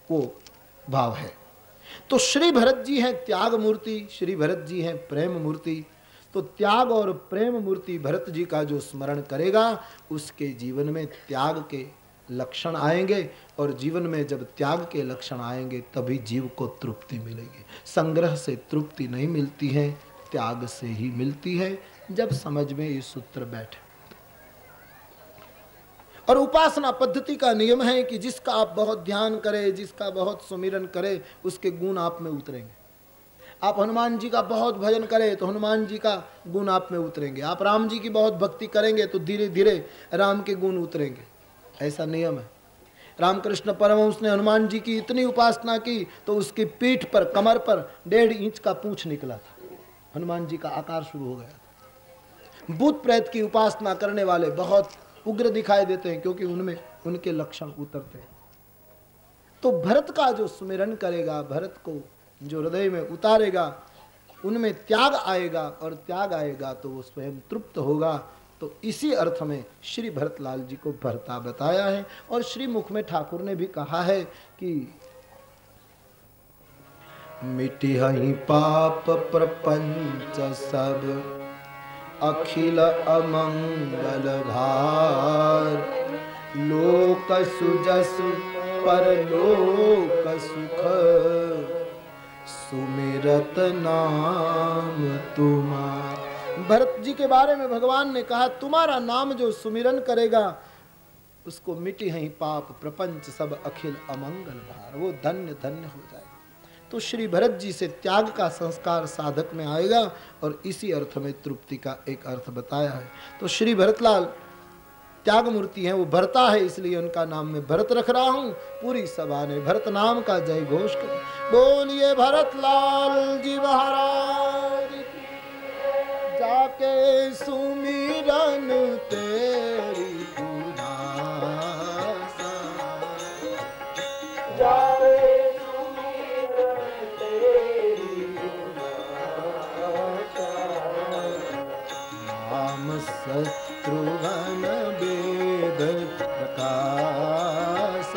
वो भाव है। तो श्री भरत जी हैं त्याग मूर्ति, श्री भरत जी हैं प्रेम मूर्ति। तो त्याग और प्रेम मूर्ति भरत जी का जो स्मरण करेगा उसके जीवन में त्याग के लक्षण आएंगे और जीवन में जब त्याग के लक्षण आएंगे तभी जीव को तृप्ति मिलेगी। संग्रह से तृप्ति नहीं मिलती है, त्याग से ही मिलती है, जब समझ में ये सूत्र बैठे। और उपासना पद्धति का नियम है कि जिसका आप बहुत ध्यान करें, जिसका बहुत सुमिरन करें, उसके गुण आप में उतरेंगे। आप हनुमान जी का बहुत भजन करें तो हनुमान जी का गुण आप में उतरेंगे। आप राम जी की बहुत भक्ति करेंगे तो धीरे धीरे राम के गुण उतरेंगे। ऐसा नियम है। रामकृष्ण परमहंस ने हनुमान जी की इतनी उपासना की तो उसकी पीठ पर, कमर पर 1.5 इंच का पूंछ निकला था, हनुमान जी का आकार शुरू हो गया। भूत प्रेत की उपासना करने वाले बहुत उग्र दिखाई देते हैं क्योंकि उनमें उनके लक्षण उतरते हैं। तो भरत का जो सुमिरन करेगा, भरत को जो हृदय में उतारेगा, उनमें त्याग आएगा, और त्याग आएगा तो वो स्वयं तृप्त होगा। तो इसी अर्थ में श्री भरतलाल जी को भरता बताया है। और श्री मुख में ठाकुर ने भी कहा है कि मिटी हई पाप प्रपंच सब, अखिल अमंगल भार, लोक सुजस परलोक सुख, सुमिरत नाम तुम्हारा। भरत जी के बारे में भगवान ने कहा, तुम्हारा नाम जो सुमिरन करेगा उसको मिटी है पाप प्रपंच सब, अखिल अमंगल भार, वो धन्य धन्य हो जाएगा। तो श्री भरत जी से त्याग का संस्कार साधक में आएगा, और इसी अर्थ में तृप्ति का एक अर्थ बताया है। तो श्री भरतलाल त्याग मूर्ति हैं, वो भरता है, इसलिए उनका नाम मैं भरत रख रहा हूं। पूरी सभा ने भरत नाम का जय घोष कर बोलिए भरतलाल जी महाराज, जाके सुमिरन तेरी पुरासा, जाके सुमिरन तेरी पुरासा, नाम शत्रुघ्न वेद प्रकाश,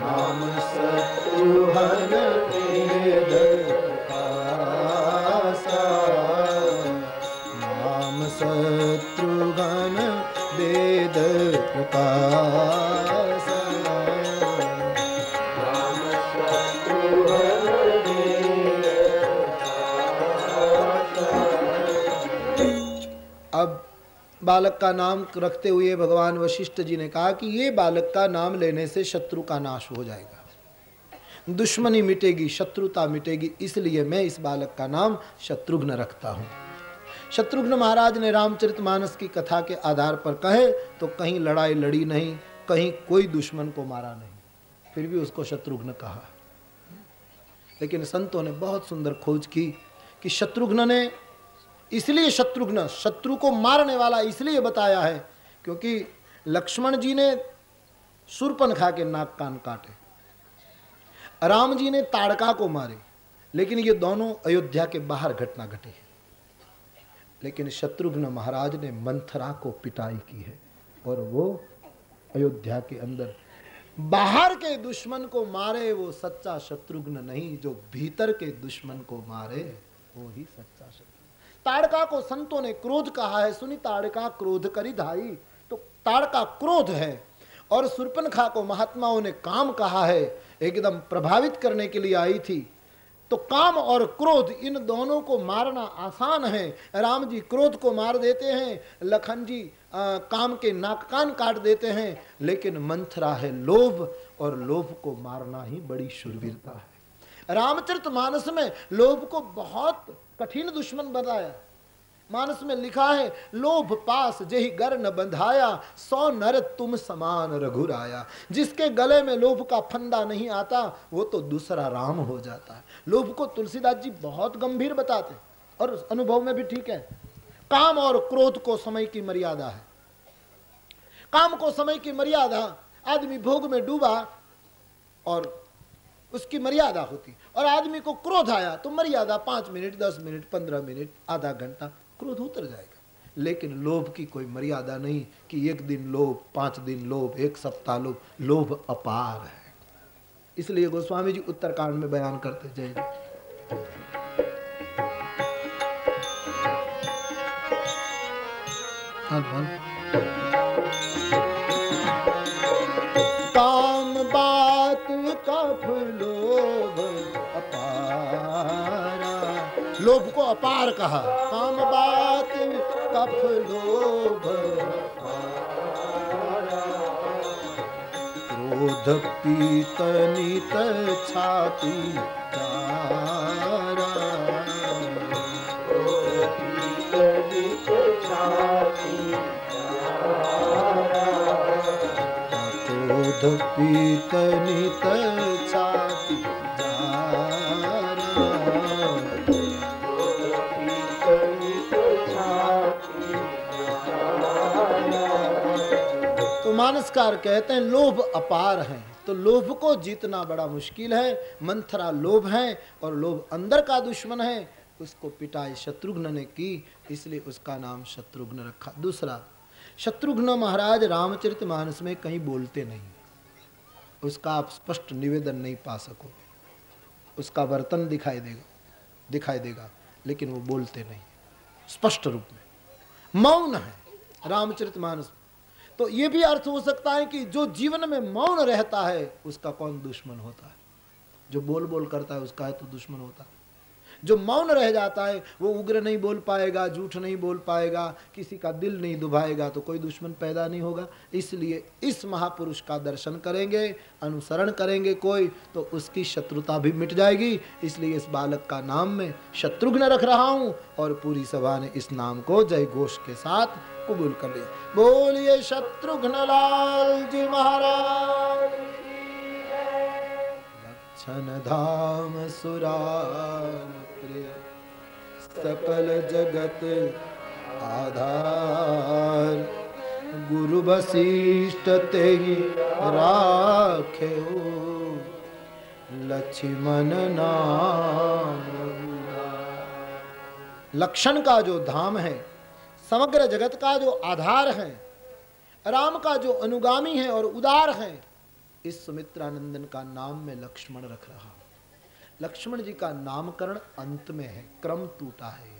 नाम शत्रुघ्न वेद प्रकाश, नाम शत्रुघ्न वेद प्रकाश, नाम शत्रुघ्न वेद प्रकाश। अब बालक का नाम रखते हुए भगवान वशिष्ठ जी ने कहा कि ये बालक का नाम लेने से शत्रु का नाश हो जाएगा, दुश्मनी मिटेगी, शत्रुता मिटेगी, इसलिए मैं इस बालक का नाम शत्रुघ्न रखता हूँ। शत्रुघ्न महाराज ने रामचरितमानस की कथा के आधार पर कहे तो कहीं लड़ाई लड़ी नहीं, कहीं कोई दुश्मन को मारा नहीं, फिर भी उसको शत्रुघ्न कहा। लेकिन संतों ने बहुत सुंदर खोज की कि शत्रुघ्न ने, इसलिए शत्रुघ्न शत्रु को मारने वाला इसलिए बताया है क्योंकि लक्ष्मण जी ने शूर्पणखा के नाक कान काटे, राम जी ने ताड़का को मारे, लेकिन ये दोनों अयोध्या के बाहर घटना घटी है। लेकिन शत्रुघ्न महाराज ने मंथरा को पिटाई की है, और वो अयोध्या के अंदर बाहर के दुश्मन को मारे वो सच्चा शत्रुघ्न नहीं, जो भीतर के दुश्मन को मारे वो ही सच्चा शत्रु। ताड़का को संतों ने क्रोध कहा है, सुनी ताड़का क्रोध करी धाई, तो ताड़का क्रोध है। और शूर्पणखा को महात्माओं ने काम कहा है, एकदम प्रभावित करने के लिए आई थी। तो काम और क्रोध इन दोनों को मारना आसान है। राम जी क्रोध को मार देते हैं, लखन जी काम के नाक कान काट देते हैं, लेकिन मंथरा है लोभ, और लोभ को मारना ही बड़ी शूरवीरता है। रामचरितमानस में लोभ को बहुत कठिन दुश्मन बताया। मानस में लिखा है, लोभ पास जेहि गर न बंधाया, 100 नर तुम समान रघुराया। जिसके गले में लोभ का फंदा नहीं आता वो तो दूसरा राम हो जाता है। लोभ को तुलसीदास जी बहुत गंभीर बताते, और अनुभव में भी ठीक है। काम और क्रोध को समय की मर्यादा है। काम को समय की मर्यादा, आदमी भोग में डूबा और उसकी मर्यादा होती, और आदमी को क्रोध आया तो मर्यादा 5 मिनट, 10 मिनट, 15 मिनट, आधा घंटा, क्रोध उतर जाएगा। लेकिन लोभ की कोई मर्यादा नहीं कि 1 दिन लोभ, 5 दिन लोभ, 1 सप्ताह लोभ। लोभ अपार है। इसलिए गोस्वामी जी उत्तरकांड में बयान करते, जय काम बात कफ लोभ अपारा, लोभ को अपार कहा। काम बात कफ लोभ अपारा, क्रोध पीत नित छाती चारा, क्रोध पीत नित छाती चारा, क्रोध पीत नित छाती चारा, क्रोध पीत नित छाती चारा। तो मानसकार कहते हैं लोभ अपार है, तो लोभ को जीतना बड़ा मुश्किल है। मंथरा लोभ है और लोभ अंदर का दुश्मन है। उसको पिटाई शत्रुघ्न ने की, इसलिए उसका नाम शत्रुघ्न रखा। दूसरा, शत्रुघ्न महाराज रामचरितमानस में कहीं बोलते नहीं, उसका आप स्पष्ट निवेदन नहीं पा सकोगे। उसका वर्तन दिखाई देगा लेकिन वो बोलते नहीं, स्पष्ट रूप में मौन है रामचरितमानस। तो ये भी अर्थ हो सकता है कि जो जीवन में मौन रहता है उसका कौन दुश्मन होता है। जो बोल बोल करता है उसका है तो दुश्मन होता है। जो मौन रह जाता है वो उग्र नहीं बोल पाएगा, झूठ नहीं बोल पाएगा, किसी का दिल नहीं दुभाएगा, तो कोई दुश्मन पैदा नहीं होगा। इसलिए इस महापुरुष का दर्शन करेंगे, अनुसरण करेंगे कोई, तो उसकी शत्रुता भी मिट जाएगी। इसलिए इस बालक का नाम मैं शत्रुघ्न रख रहा हूँ और पूरी सभा ने इस नाम को जय घोष के साथ कबूल कर लिया। बोलिए शत्रुघ्न लाल जी महाराज। लक्षण धाम सुरार प्रिय सकल जगत आधार, गुरु वशिष्ठ तेहि राखे लक्ष्मण नाम। लक्षण का जो धाम है, समग्र जगत का जो आधार है, राम का जो अनुगामी है और उदार है, इस सुमित्रानंदन का नाम में लक्ष्मण रख रहा। लक्ष्मण जी का नामकरण अंत में है, क्रम टूटा है।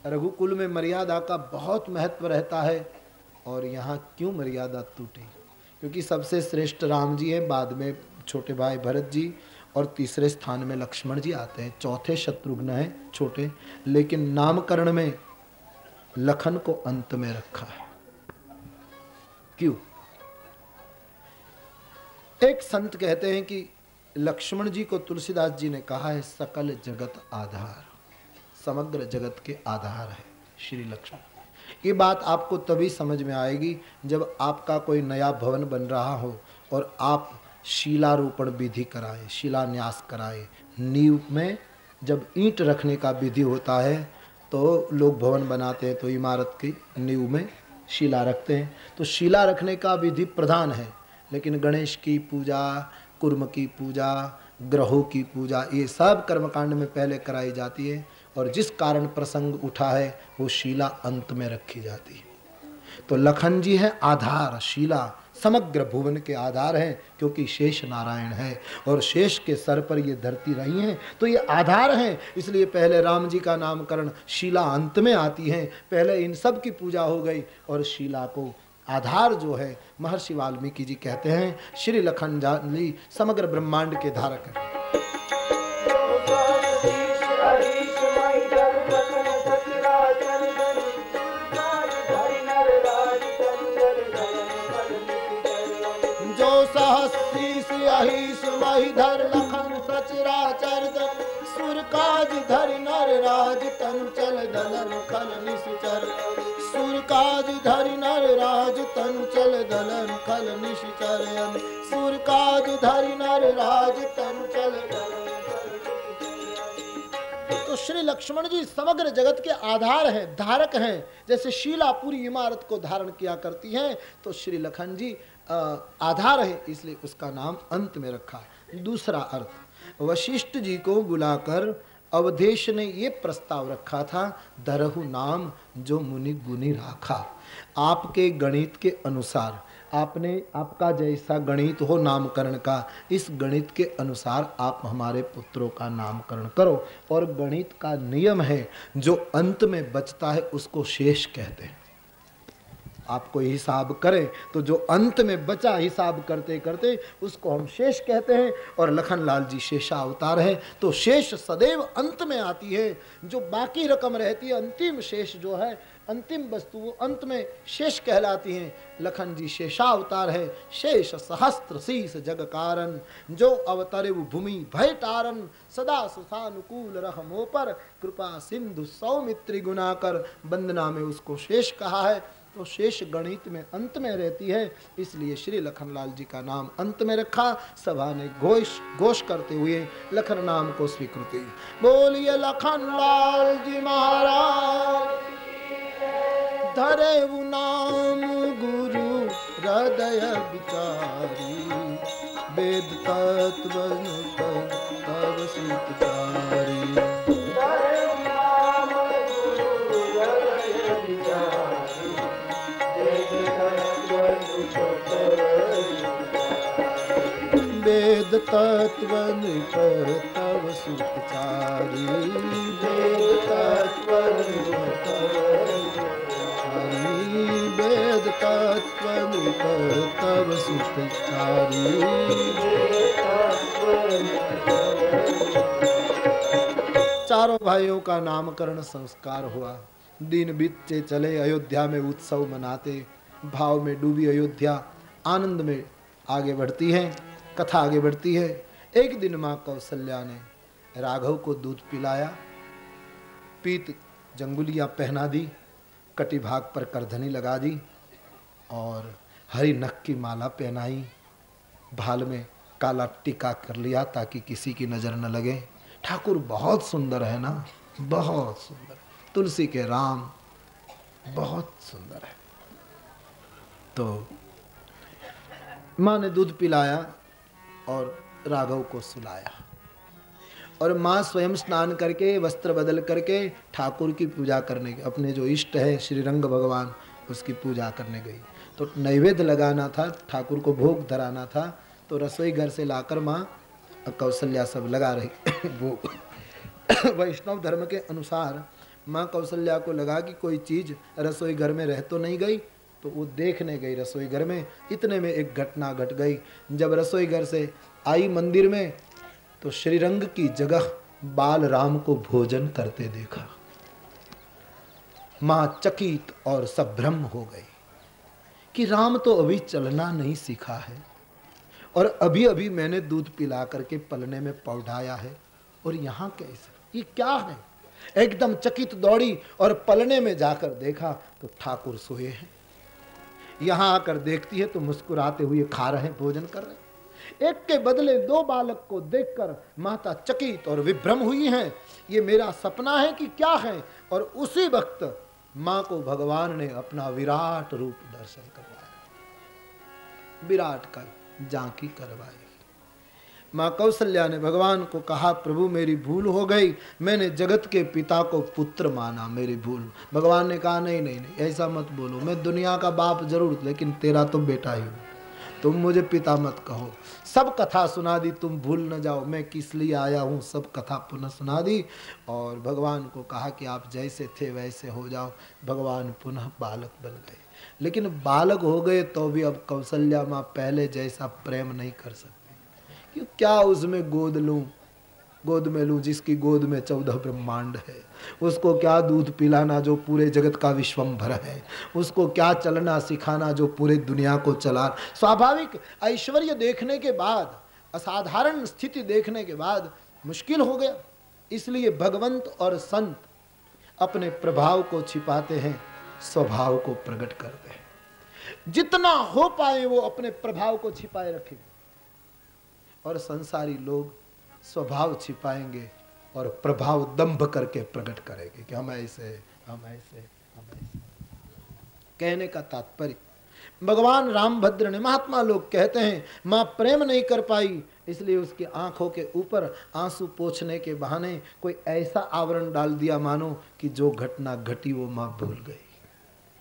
रघुकुल में मर्यादा का बहुत महत्व रहता है और यहाँ क्यों मर्यादा टूटी? क्योंकि सबसे श्रेष्ठ राम जी हैं, बाद में छोटे भाई भरत जी और तीसरे स्थान में लक्ष्मण जी आते हैं, चौथे शत्रुघ्न हैं छोटे, लेकिन नामकरण में लखन को अंत में रखा है। क्यों? एक संत कहते हैं कि लक्ष्मण जी को तुलसीदास जी ने कहा है सकल जगत आधार, समग्र जगत के आधार है श्री लक्ष्मण। ये बात आपको तभी समझ में आएगी जब आपका कोई नया भवन बन रहा हो और आप शिलारोपण विधि कराए, शिलान्यास कराए। नींव में जब ईंट रखने का विधि होता है तो लोग भवन बनाते हैं तो इमारत की नींव में शिला रखते हैं, तो शिला रखने का विधि प्रधान है। लेकिन गणेश की पूजा, कुर्म की पूजा, ग्रहों की पूजा, ये सब कर्मकांड में पहले कराई जाती है और जिस कारण प्रसंग उठा है वो शिला अंत में रखी जाती है। तो लखन जी है आधार, शिला समग्र भुवन के आधार हैं, क्योंकि शेष नारायण है और शेष के सर पर ये धरती रही हैं, तो ये आधार हैं। इसलिए पहले राम जी का नामकरण शिला अंत में आती है, पहले इन सब की पूजा हो गई और शिला को आधार जो है महर्षि वाल्मीकि जी कहते हैं श्री लखन जी समग्र ब्रह्मांड के धारक हैं। जो सहस्रीस अहिस वही धर लखन सचराचर सुर काज धरि नर राज तन चल दलन खल निश्चर। सुर काज धरि नर राज तन चल दलन खल निश्चर। सुर काज धरि नर राज तन चल दलन। तो श्री लक्ष्मण जी समग्र जगत के आधार हैं, धारक हैं। जैसे शीला पूरी इमारत को धारण किया करती हैं, तो श्री लखन जी आधार है, इसलिए उसका नाम अंत में रखा है। दूसरा अर्थ, वशिष्ठ जी को बुलाकर अवधेश ने ये प्रस्ताव रखा था, दरहु नाम जो मुनि गुनी राखा। आपके गणित के अनुसार, आपका जैसा गणित हो नामकरण का, इस गणित के अनुसार आप हमारे पुत्रों का नामकरण करो। और गणित का नियम है जो अंत में बचता है उसको शेष कहते हैं। आप कोई हिसाब करें तो जो अंत में बचा हिसाब करते करते उसको हम शेष कहते हैं। और लखनलाल जी शेषावतार है, तो शेष सदैव अंत में आती है। जो बाकी रकम रहती है, अंतिम शेष जो है, अंतिम वस्तु, वो अंत में शेष कहलाती हैं। लखन जी शेषावतार है। शेष सहस्त्र शीस जग कारण, जो अवतरे भूमि भय तारन। सदा सुखानुकूल रहमो पर, कृपा सिंधु सौमित्री गुनाकर। वंदना में उसको शेष कहा है। तो शेष गणित में अंत में रहती है, इसलिए श्री लखनलाल जी का नाम अंत में रखा। सभा ने घोष करते हुए लखन नाम को स्वीकृति। बोलिए लखनलाल जी महाराज। धरे वो नाम गुरु हृदय विचारी, वेद तत्व तब सुतचारी वेद तत्व तब सुतचारी वेद तत्व वेद तत्व तब सुतचारी। चारों भाइयों का नामकरण संस्कार हुआ। दिन बीतते चले, अयोध्या में उत्सव मनाते, भाव में डूबी अयोध्या आनंद में आगे बढ़ती है। कथा आगे बढ़ती है। एक दिन माँ कौशल्या ने राघव को दूध पिलाया, पीत जंगुलियां पहना दी, कटी भाग पर करधनी लगा दी और हरी नख की माला पहनाई, भाल में काला टीका कर लिया ताकि किसी की नजर न लगे। ठाकुर बहुत सुंदर है ना, बहुत सुंदर, तुलसी के राम बहुत सुंदर है। तो माँ ने दूध पिलाया और राघव को सुलाया और माँ स्वयं स्नान करके वस्त्र बदल करके ठाकुर की पूजा करने गई। अपने जो इष्ट है श्री रंग भगवान, उसकी पूजा करने गई। तो नैवेद्य लगाना था, ठाकुर को भोग धराना था। तो रसोई घर से लाकर माँ कौशल्या सब लगा रही भोग। वैष्णव धर्म के अनुसार माँ कौशल्या को लगा कि कोई चीज रसोई घर में रह तो नहीं गई, तो वो देखने गई रसोई घर में। इतने में एक घटना घट गई। जब रसोई घर से आई मंदिर में तो श्रीरंग की जगह बाल राम को भोजन करते देखा। मां चकित और संभ्रम हो गई कि राम तो अभी चलना नहीं सीखा है और अभी अभी मैंने दूध पिला करके पलने में पौधाया है, और यहाँ कैसे, ये क्या है। एकदम चकित दौड़ी और पलने में जाकर देखा तो ठाकुर सोए हैं। यहां आकर देखती है तो मुस्कुराते हुए खा रहे, भोजन कर रहे। एक के बदले दो बालक को देखकर माता चकित और विभ्रम हुई हैं। ये मेरा सपना है कि क्या है। और उसी वक्त मां को भगवान ने अपना विराट रूप दर्शन करवाया, विराट का झांकी करवाई। मां कौशल्या ने भगवान को कहा, प्रभु मेरी भूल हो गई, मैंने जगत के पिता को पुत्र माना, मेरी भूल। भगवान ने कहा नहीं नहीं नहीं, ऐसा मत बोलो, मैं दुनिया का बाप जरूर, लेकिन तेरा तो बेटा ही हूं, तुम मुझे पिता मत कहो। सब कथा सुना दी, तुम भूल न जाओ मैं किस लिए आया हूं, सब कथा पुनः सुना दी। और भगवान को कहा कि आप जैसे थे वैसे हो जाओ। भगवान पुनः बालक बन गए, लेकिन बालक हो गए तो भी अब कौशल्या माँ पहले जैसा प्रेम नहीं कर सकती। क्या उसमें गोद लूं, गोद में लूं जिसकी गोद में 14 ब्रह्मांड है। उसको क्या दूध पिलाना जो पूरे जगत का विश्वंभर है। उसको क्या चलना सिखाना जो पूरे दुनिया को चला। स्वाभाविक ऐश्वर्य देखने के बाद, असाधारण स्थिति देखने के बाद मुश्किल हो गया। इसलिए भगवंत और संत अपने प्रभाव को छिपाते हैं, स्वभाव को प्रकट करते हैं। जितना हो पाए वो अपने प्रभाव को छिपाए रखेंगे, और संसारी लोग स्वभाव छिपाएंगे और प्रभाव दंभ करके प्रकट करेंगे कि हम ऐसे हम ऐसे हम ऐसे। कहने का तात्पर्य, भगवान रामभद्र ने, महात्मा लोग कहते हैं मां प्रेम नहीं कर पाई, इसलिए उसकी आंखों के ऊपर आंसू पोंछने के बहाने कोई ऐसा आवरण डाल दिया मानो कि जो घटना घटी वो मां भूल गई,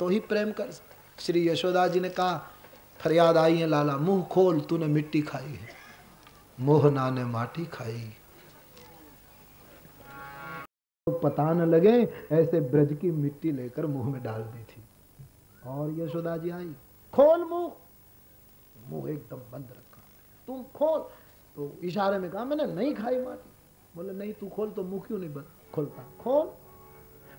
तो ही प्रेम कर। श्री यशोदा जी ने कहा, फरियाद आई है लाला, मुंह खोल, तूने मिट्टी खाई है, मोहना ने माटी खाई। तो पता न लगे ऐसे ब्रज की मिट्टी लेकर मुंह में डाल दी थी। और यशोदा जी आई, खोल मुंह, मुंह एकदम बंद रखा, तुम खोल। तो इशारे में कहा, मैंने नहीं खाई माटी। बोले नहीं, तू खोल, तो मुंह क्यों नहीं बंद खोलता, खोल।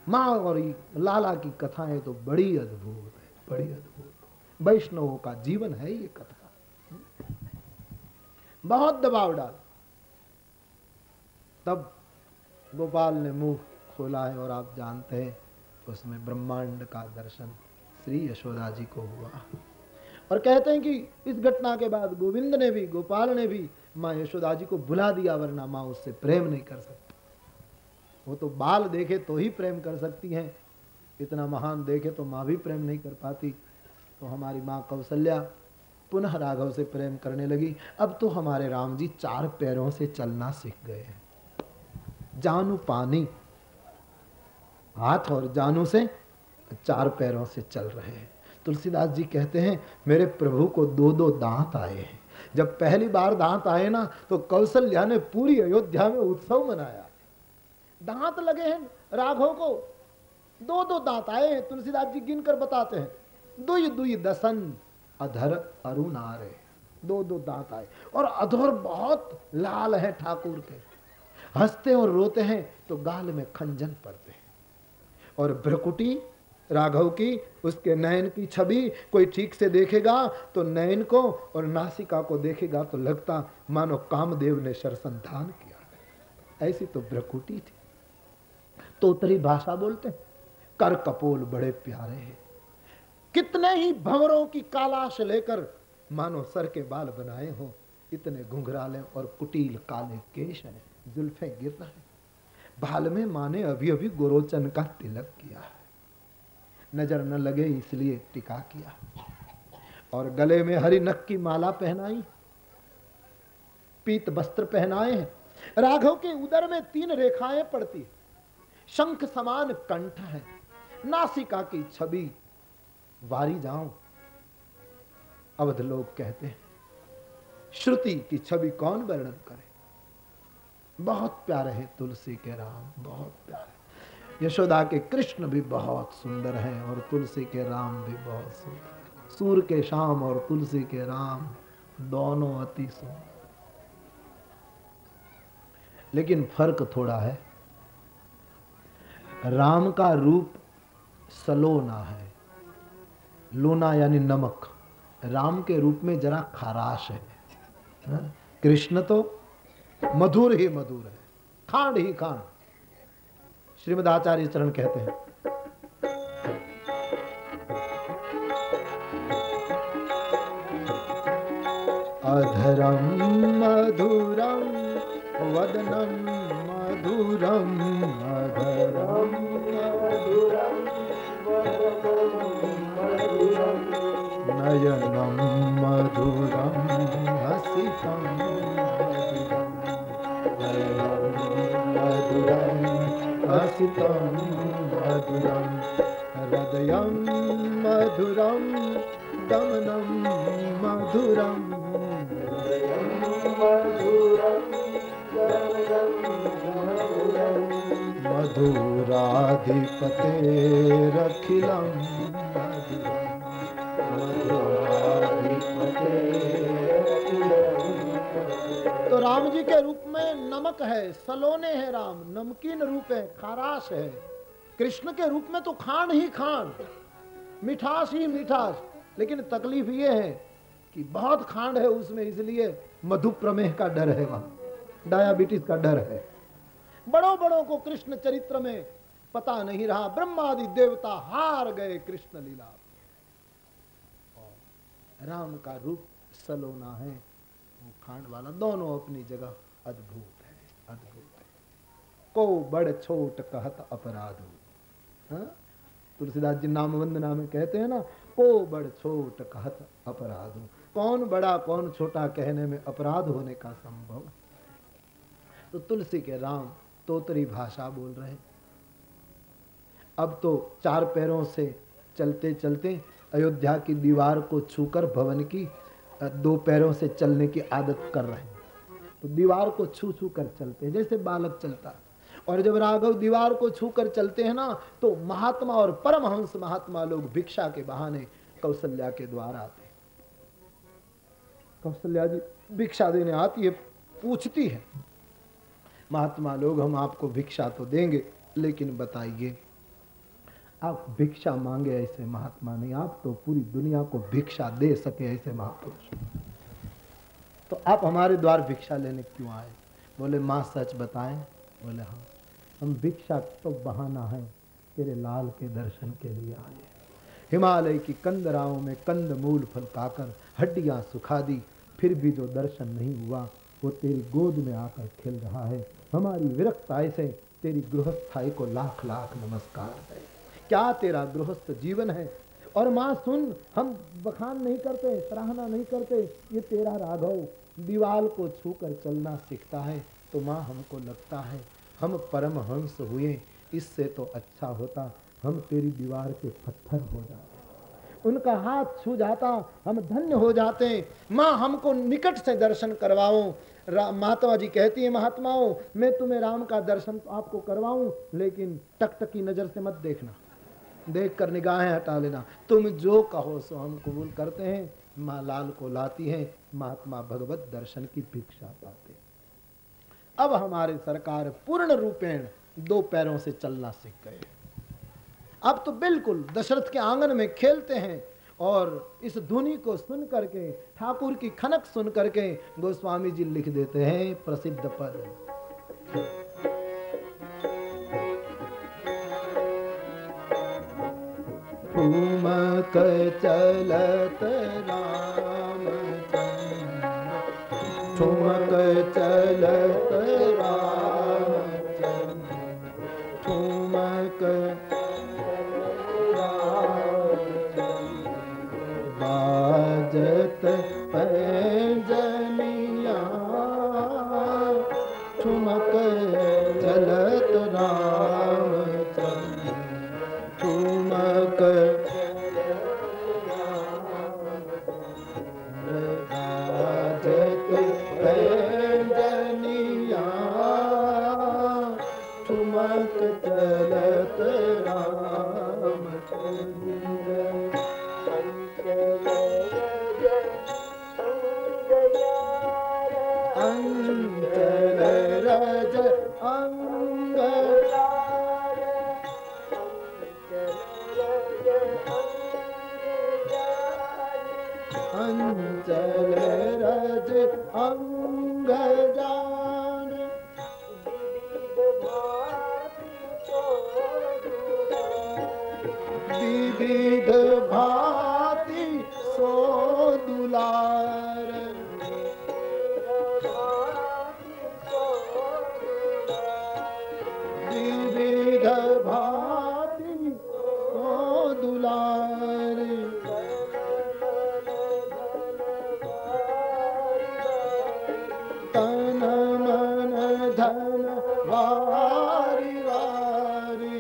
माँ और लाला की कथाएं तो बड़ी अद्भुत है, बड़ी अद्भुत। वैष्णवों का जीवन है ये कथा। बहुत दबाव डाल, तब गोपाल ने मुंह खोला है, और आप जानते हैं उसमें ब्रह्मांड का दर्शन श्री यशोदा जी को हुआ। और कहते हैं कि इस घटना के बाद गोविंद ने भी, गोपाल ने भी माँ यशोदा जी को बुला दिया, वरना माँ उससे प्रेम नहीं कर सकती। वो तो बाल देखे तो ही प्रेम कर सकती हैं, इतना महान देखे तो माँ भी प्रेम नहीं कर पाती। तो हमारी माँ कौशल्या पुनः राघव से प्रेम करने लगी। अब तो हमारे राम जी 4 पैरों से चलना सीख गए हैं। जानू पानी, हाथ और जानू से 4 पैरों से चल रहे हैं। तुलसीदास जी कहते हैं मेरे प्रभु को 2-2 दांत आए हैं। जब पहली बार दांत आए ना तो कौशल्या ने पूरी अयोध्या में उत्सव मनाया। दांत लगे हैं राघव को, 2-2 दांत आए हैं। तुलसीदास जी गिनकर बताते हैं, दुई दुई दसन अधर अरुणारे, 2-2 दांत आए। और अधर बहुत लाल है ठाकुर के, हंसते और रोते हैं तो गाल में खंजन पड़ते हैं। और भ्रकुटी राघव की, उसके नयन की छवि कोई ठीक से देखेगा तो नयन को और नासिका को देखेगा तो लगता मानो कामदेव ने शरसंधान किया। ऐसी तो भ्रकुटी थी। तोतरी भाषा बोलते हैं, कर कपोल बड़े प्यारे हैं। कितने ही भंवरों की कालाश लेकर मानो सर के बाल बनाए हो, इतने घुंघराले और कुटील काले केश हैं, जुल्फें गिर रहे हैं। बाल में माने अभी अभी गोरोचन का तिलक किया है, नजर न लगे इसलिए टिका किया। और गले में हरी नक की माला पहनाई, पीत वस्त्र पहनाए हैं। राघव के उदर में 3 रेखाएं पड़ती, शंख समान कंठ है, नासिका की छवि वारी जाऊं। अवध लोग कहते हैं श्रुति की छवि कौन वर्णन करे। बहुत प्यारे हैं तुलसी के राम, बहुत प्यारे। यशोदा के कृष्ण भी बहुत सुंदर हैं और तुलसी के राम भी बहुत सुंदर। सूर के श्याम और तुलसी के राम दोनों अति सुंदर, लेकिन फर्क थोड़ा है। राम का रूप सलोना है, लोना यानी नमक। राम के रूप में जरा खाराश है। कृष्ण तो मधुर ही मधुर है, खांड ही खांड। श्रीमद आचार्य चरण कहते हैं, अधरम मधुरम वदनम मधुरम, अधरम मधुरम नयनम मधुरम हसितम मधुरम हसितम मधुरम हृदयम मधुरम दमनम मधुरम मधुराधिपतेरखिलम तो राम जी के रूप में नमक है, सलोने हैं राम, नमकीन रूप है, खाराश है। कृष्ण के रूप में तो खांड ही खांड, मिठास ही मिठास। लेकिन तकलीफ ये है कि बहुत खांड है उसमें, इसलिए मधु प्रमेह का डर है, वहां डायबिटीज का डर है। बड़ों बड़ों को कृष्ण चरित्र में पता नहीं रहा, ब्रह्मादि देवता हार गए कृष्ण लीला। राम का रूप सलोना है, वो खांड वाला, दोनों अपनी जगह अद्भुत है, अद्भुत है। को बड़ छोट कहत अपराध हो। तुलसीदास जी नाम वंदना में कहते हैं ना, को बड़ छोट कहत अपराध हो। कौन बड़ा कौन छोटा कहने में अपराध होने का संभव। तो तुलसी के राम तोतरी भाषा बोल रहे हैं। अब तो 4 पैरों से चलते चलते अयोध्या की दीवार को छूकर भवन की 2 पैरों से चलने की आदत कर रहे हैं। तो दीवार को छू छू कर चलते हैं जैसे बालक चलता है। और जब राघव दीवार को छू कर चलते हैं ना, तो महात्मा और परमहंस महात्मा लोग भिक्षा के बहाने कौशल्या के द्वार आते हैं। कौशल्या जी भिक्षा देने आती है, पूछती है, महात्मा लोग हम आपको भिक्षा तो देंगे, लेकिन बताइए आप भिक्षा मांगे ऐसे महात्मा नहीं, आप तो पूरी दुनिया को भिक्षा दे सके ऐसे महापुरुष, तो आप हमारे द्वार भिक्षा लेने क्यों आए। बोले माँ सच बताएं। बोले हाँ, हम भिक्षा तो बहाना है, तेरे लाल के दर्शन के लिए आए। हिमालय की कंदराओं में कंद मूल फल खाकर हड्डियां सुखा दी, फिर भी जो दर्शन नहीं हुआ वो तेरी गोद में आकर खिल रहा है। हमारी विरक्ताई से तेरी गृहस्थाई को लाख लाख नमस्कार है। क्या तेरा गृहस्थ जीवन है, और माँ सुन, हम बखान नहीं करते, सराहना नहीं करते, ये तेरा राघव दीवाल को छूकर चलना सीखता है, तो माँ हमको लगता है हम परमहंस हुए, इससे तो अच्छा होता हम तेरी दीवार के पत्थर हो जाते, उनका हाथ छू जाता, हम धन्य हो जाते। माँ हमको निकट से दर्शन करवाओ। महात्मा जी कहती है, महात्माओं मैं तुम्हें राम का दर्शन तो आपको करवाऊं, लेकिन टकटकी नजर से मत देखना, देख कर निगाहें हटा लेना, तुम जो कहो सो हम कबूल करते हैं। माँ लाल को लाती है, महात्मा भगवत दर्शन की भिक्षा पाते। अब हमारे सरकार पूर्ण रूपेण 2 पैरों से चलना सीख गए। अब तो बिल्कुल दशरथ के आंगन में खेलते हैं, और इस धुनी को सुन करके, ठाकुर की खनक सुन करके गोस्वामी जी लिख देते हैं प्रसिद्ध पद। ठुमक चलत राम चंद्र, ठुमक चलत राम चंद्र, ठुमक बाजत पैजनिया, ठुमक चलत राम चंद्र, ठुमक बाजत पैजनिया, ठुमक चलत राम चंद्र। अंचल रज अंग, अंचल रज अंग जान, विविध भांति सो दुलार, विविध भांति सो दुलार, तन मन धन वारी वारी,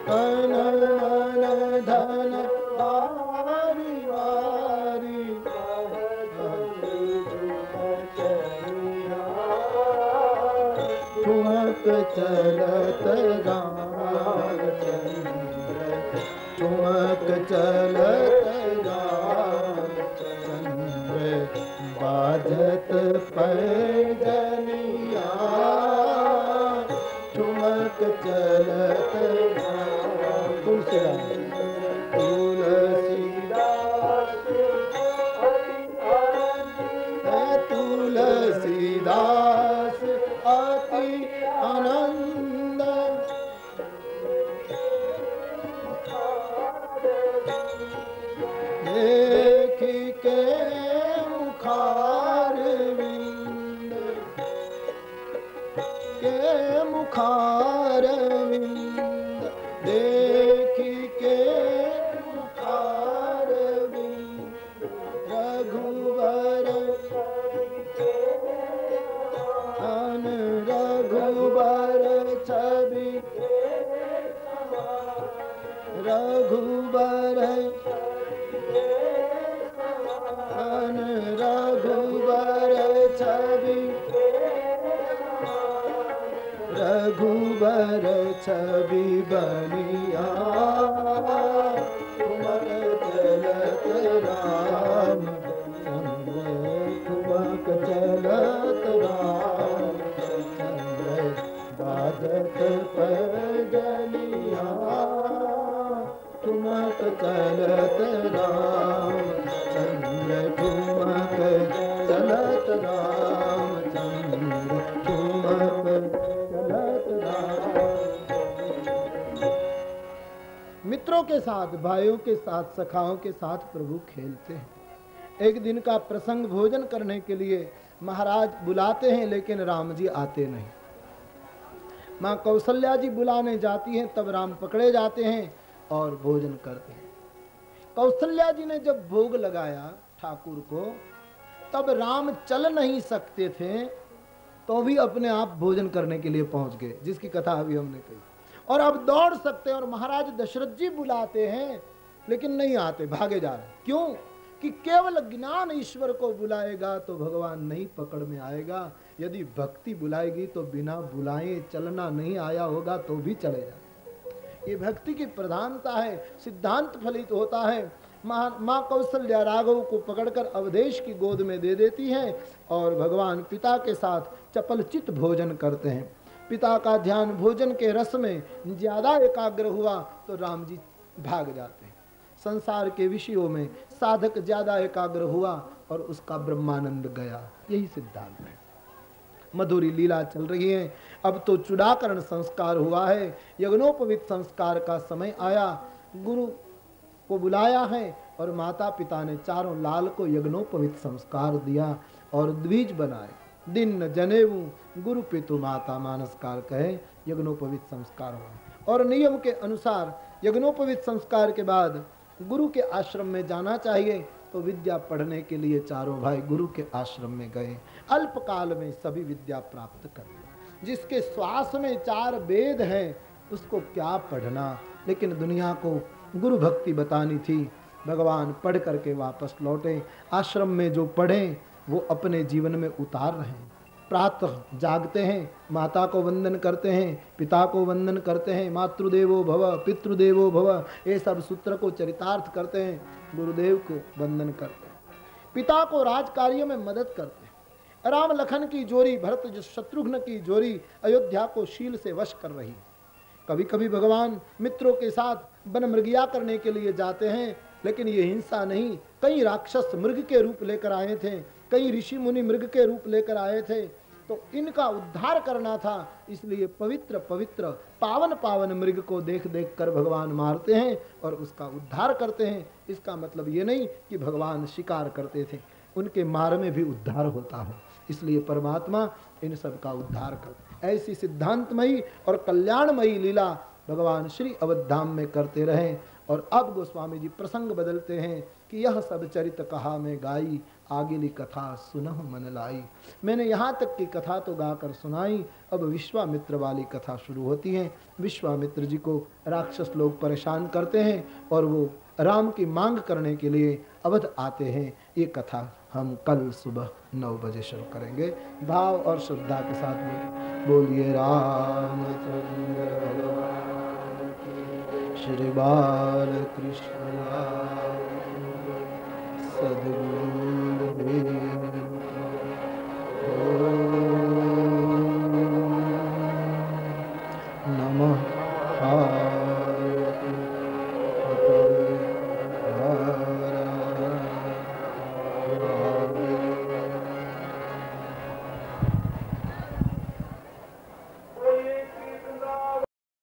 तन मन धन वारी वारी, ठुमक चलत राम चंद्र, ठुमक चलत राम चंद्र, बाजत पैजनिया, ठुमक चलत राम। तुलसीदास तुलसीदास अति आनंद, देखी के मुखार विंद, के मुखार विंद, देखी के मुखार विंद, रघुवर अन रघुवर छवि, रघुवर अन रघुवर छवि, रघुवर छवि बनिया, ठुमक चलत राम चंद्र, ठुमक चलत राम चंद्र, बाजत पैजनिया, ठुमक चलत राम चंद्र, ठुमक चलत राम चंद्र, ठुमक चलत राम। मित्रों के साथ, भाइयों के साथ, सखाओं के साथ प्रभु खेलते हैं। एक दिन का प्रसंग, भोजन करने के लिए महाराज बुलाते हैं, लेकिन राम जी आते नहीं। माँ कौशल्या जी बुलाने जाती हैं, तब राम पकड़े जाते हैं और भोजन करते हैं। कौशल्या जी ने जब भोग लगाया ठाकुर को, तब राम चल नहीं सकते थे, तो भी अपने आप भोजन करने के लिए पहुंच गए, जिसकी कथा अभी हमने कही। और अब दौड़ सकते हैं और महाराज दशरथ जी बुलाते हैं, लेकिन नहीं आते, भागे जा रहे। क्यों? कि केवल ज्ञान ईश्वर को बुलाएगा तो भगवान नहीं पकड़ में आएगा। यदि भक्ति बुलाएगी तो बिना बुलाए चलना नहीं आया होगा तो भी चले जाए। ये भक्ति की प्रधानता है, सिद्धांत फलित होता है। माँ कौशल्या राघव को पकड़कर अवधेश की गोद में दे देती हैं और भगवान पिता के साथ चपलचित भोजन करते हैं। पिता का ध्यान भोजन के रस में ज्यादा एकाग्र हुआ तो राम जी भाग जाते हैं। संसार के विषयों में साधक ज्यादा एकाग्र हुआ और उसका ब्रह्मानंद गया। यही सिद्धांत है। मधुरी लीला चल रही है। अब तो चूड़ाकरण संस्कार हुआ है, यज्ञोपवीत संस्कार का समय आया। गुरु को बुलाया है और माता पिता ने चारों लाल को यज्ञोपवीत संस्कार दिया और द्विज बनाए। दिन जनेऊ गुरु पितु माता मानसकार कहे, यज्ञोपवीत संस्कार हुआ। और नियम के अनुसार यज्ञोपवीत संस्कार के बाद गुरु के आश्रम में जाना चाहिए, तो विद्या पढ़ने के लिए चारों भाई गुरु के आश्रम में गए। अल्पकाल में सभी विद्या प्राप्त कर ली। जिसके श्वास में 4 वेद हैं उसको क्या पढ़ना, लेकिन दुनिया को गुरु भक्ति बतानी थी। भगवान पढ़ करके वापस लौटे। आश्रम में जो पढ़े वो अपने जीवन में उतार रहे हैं। प्रातः जागते हैं, माता को वंदन करते हैं, पिता को वंदन करते हैं, मातृदेवो भव पितृदेवो भव, ये सब सूत्र को चरितार्थ करते हैं, गुरुदेव को वंदन करते हैं, पिता को राज कार्य में मदद करते हैं। राम लखन की जोड़ी, भरत शत्रुघ्न की जोड़ी अयोध्या को शील से वश कर रही है। कभी कभी भगवान मित्रों के साथ वन मृगिया करने के लिए जाते हैं, लेकिन ये हिंसा नहीं। कई राक्षस मृग के रूप लेकर आए थे, कई ऋषि मुनि मृग के रूप लेकर आए थे, तो इनका उद्धार करना था। इसलिए पवित्र पवित्र पावन पावन मृग को देख देख कर भगवान मारते हैं और उसका उद्धार करते हैं। इसका मतलब ये नहीं कि भगवान शिकार करते थे, उनके मार में भी उद्धार होता है। इसलिए परमात्मा इन सब का उद्धार करते। ऐसी सिद्धांतमयी और कल्याणमयी लीला भगवान श्री अवधाम में करते रहे। और अब गोस्वामी जी प्रसंग बदलते हैं कि यह सब चरित कहा मैं गाई, आगेली कथा सुनहु मन लाई। मैंने यहाँ तक की कथा तो गाकर सुनाई, अब विश्वामित्र वाली कथा शुरू होती है। विश्वामित्र जी को राक्षस लोग परेशान करते हैं और वो राम की मांग करने के लिए अवध आते हैं। ये कथा हम कल सुबह 9 बजे शुरू करेंगे। भाव और श्रद्धा के साथ बोलिए रामचंद्र भगवान की, श्री बाल कृष्ण सद्गुरु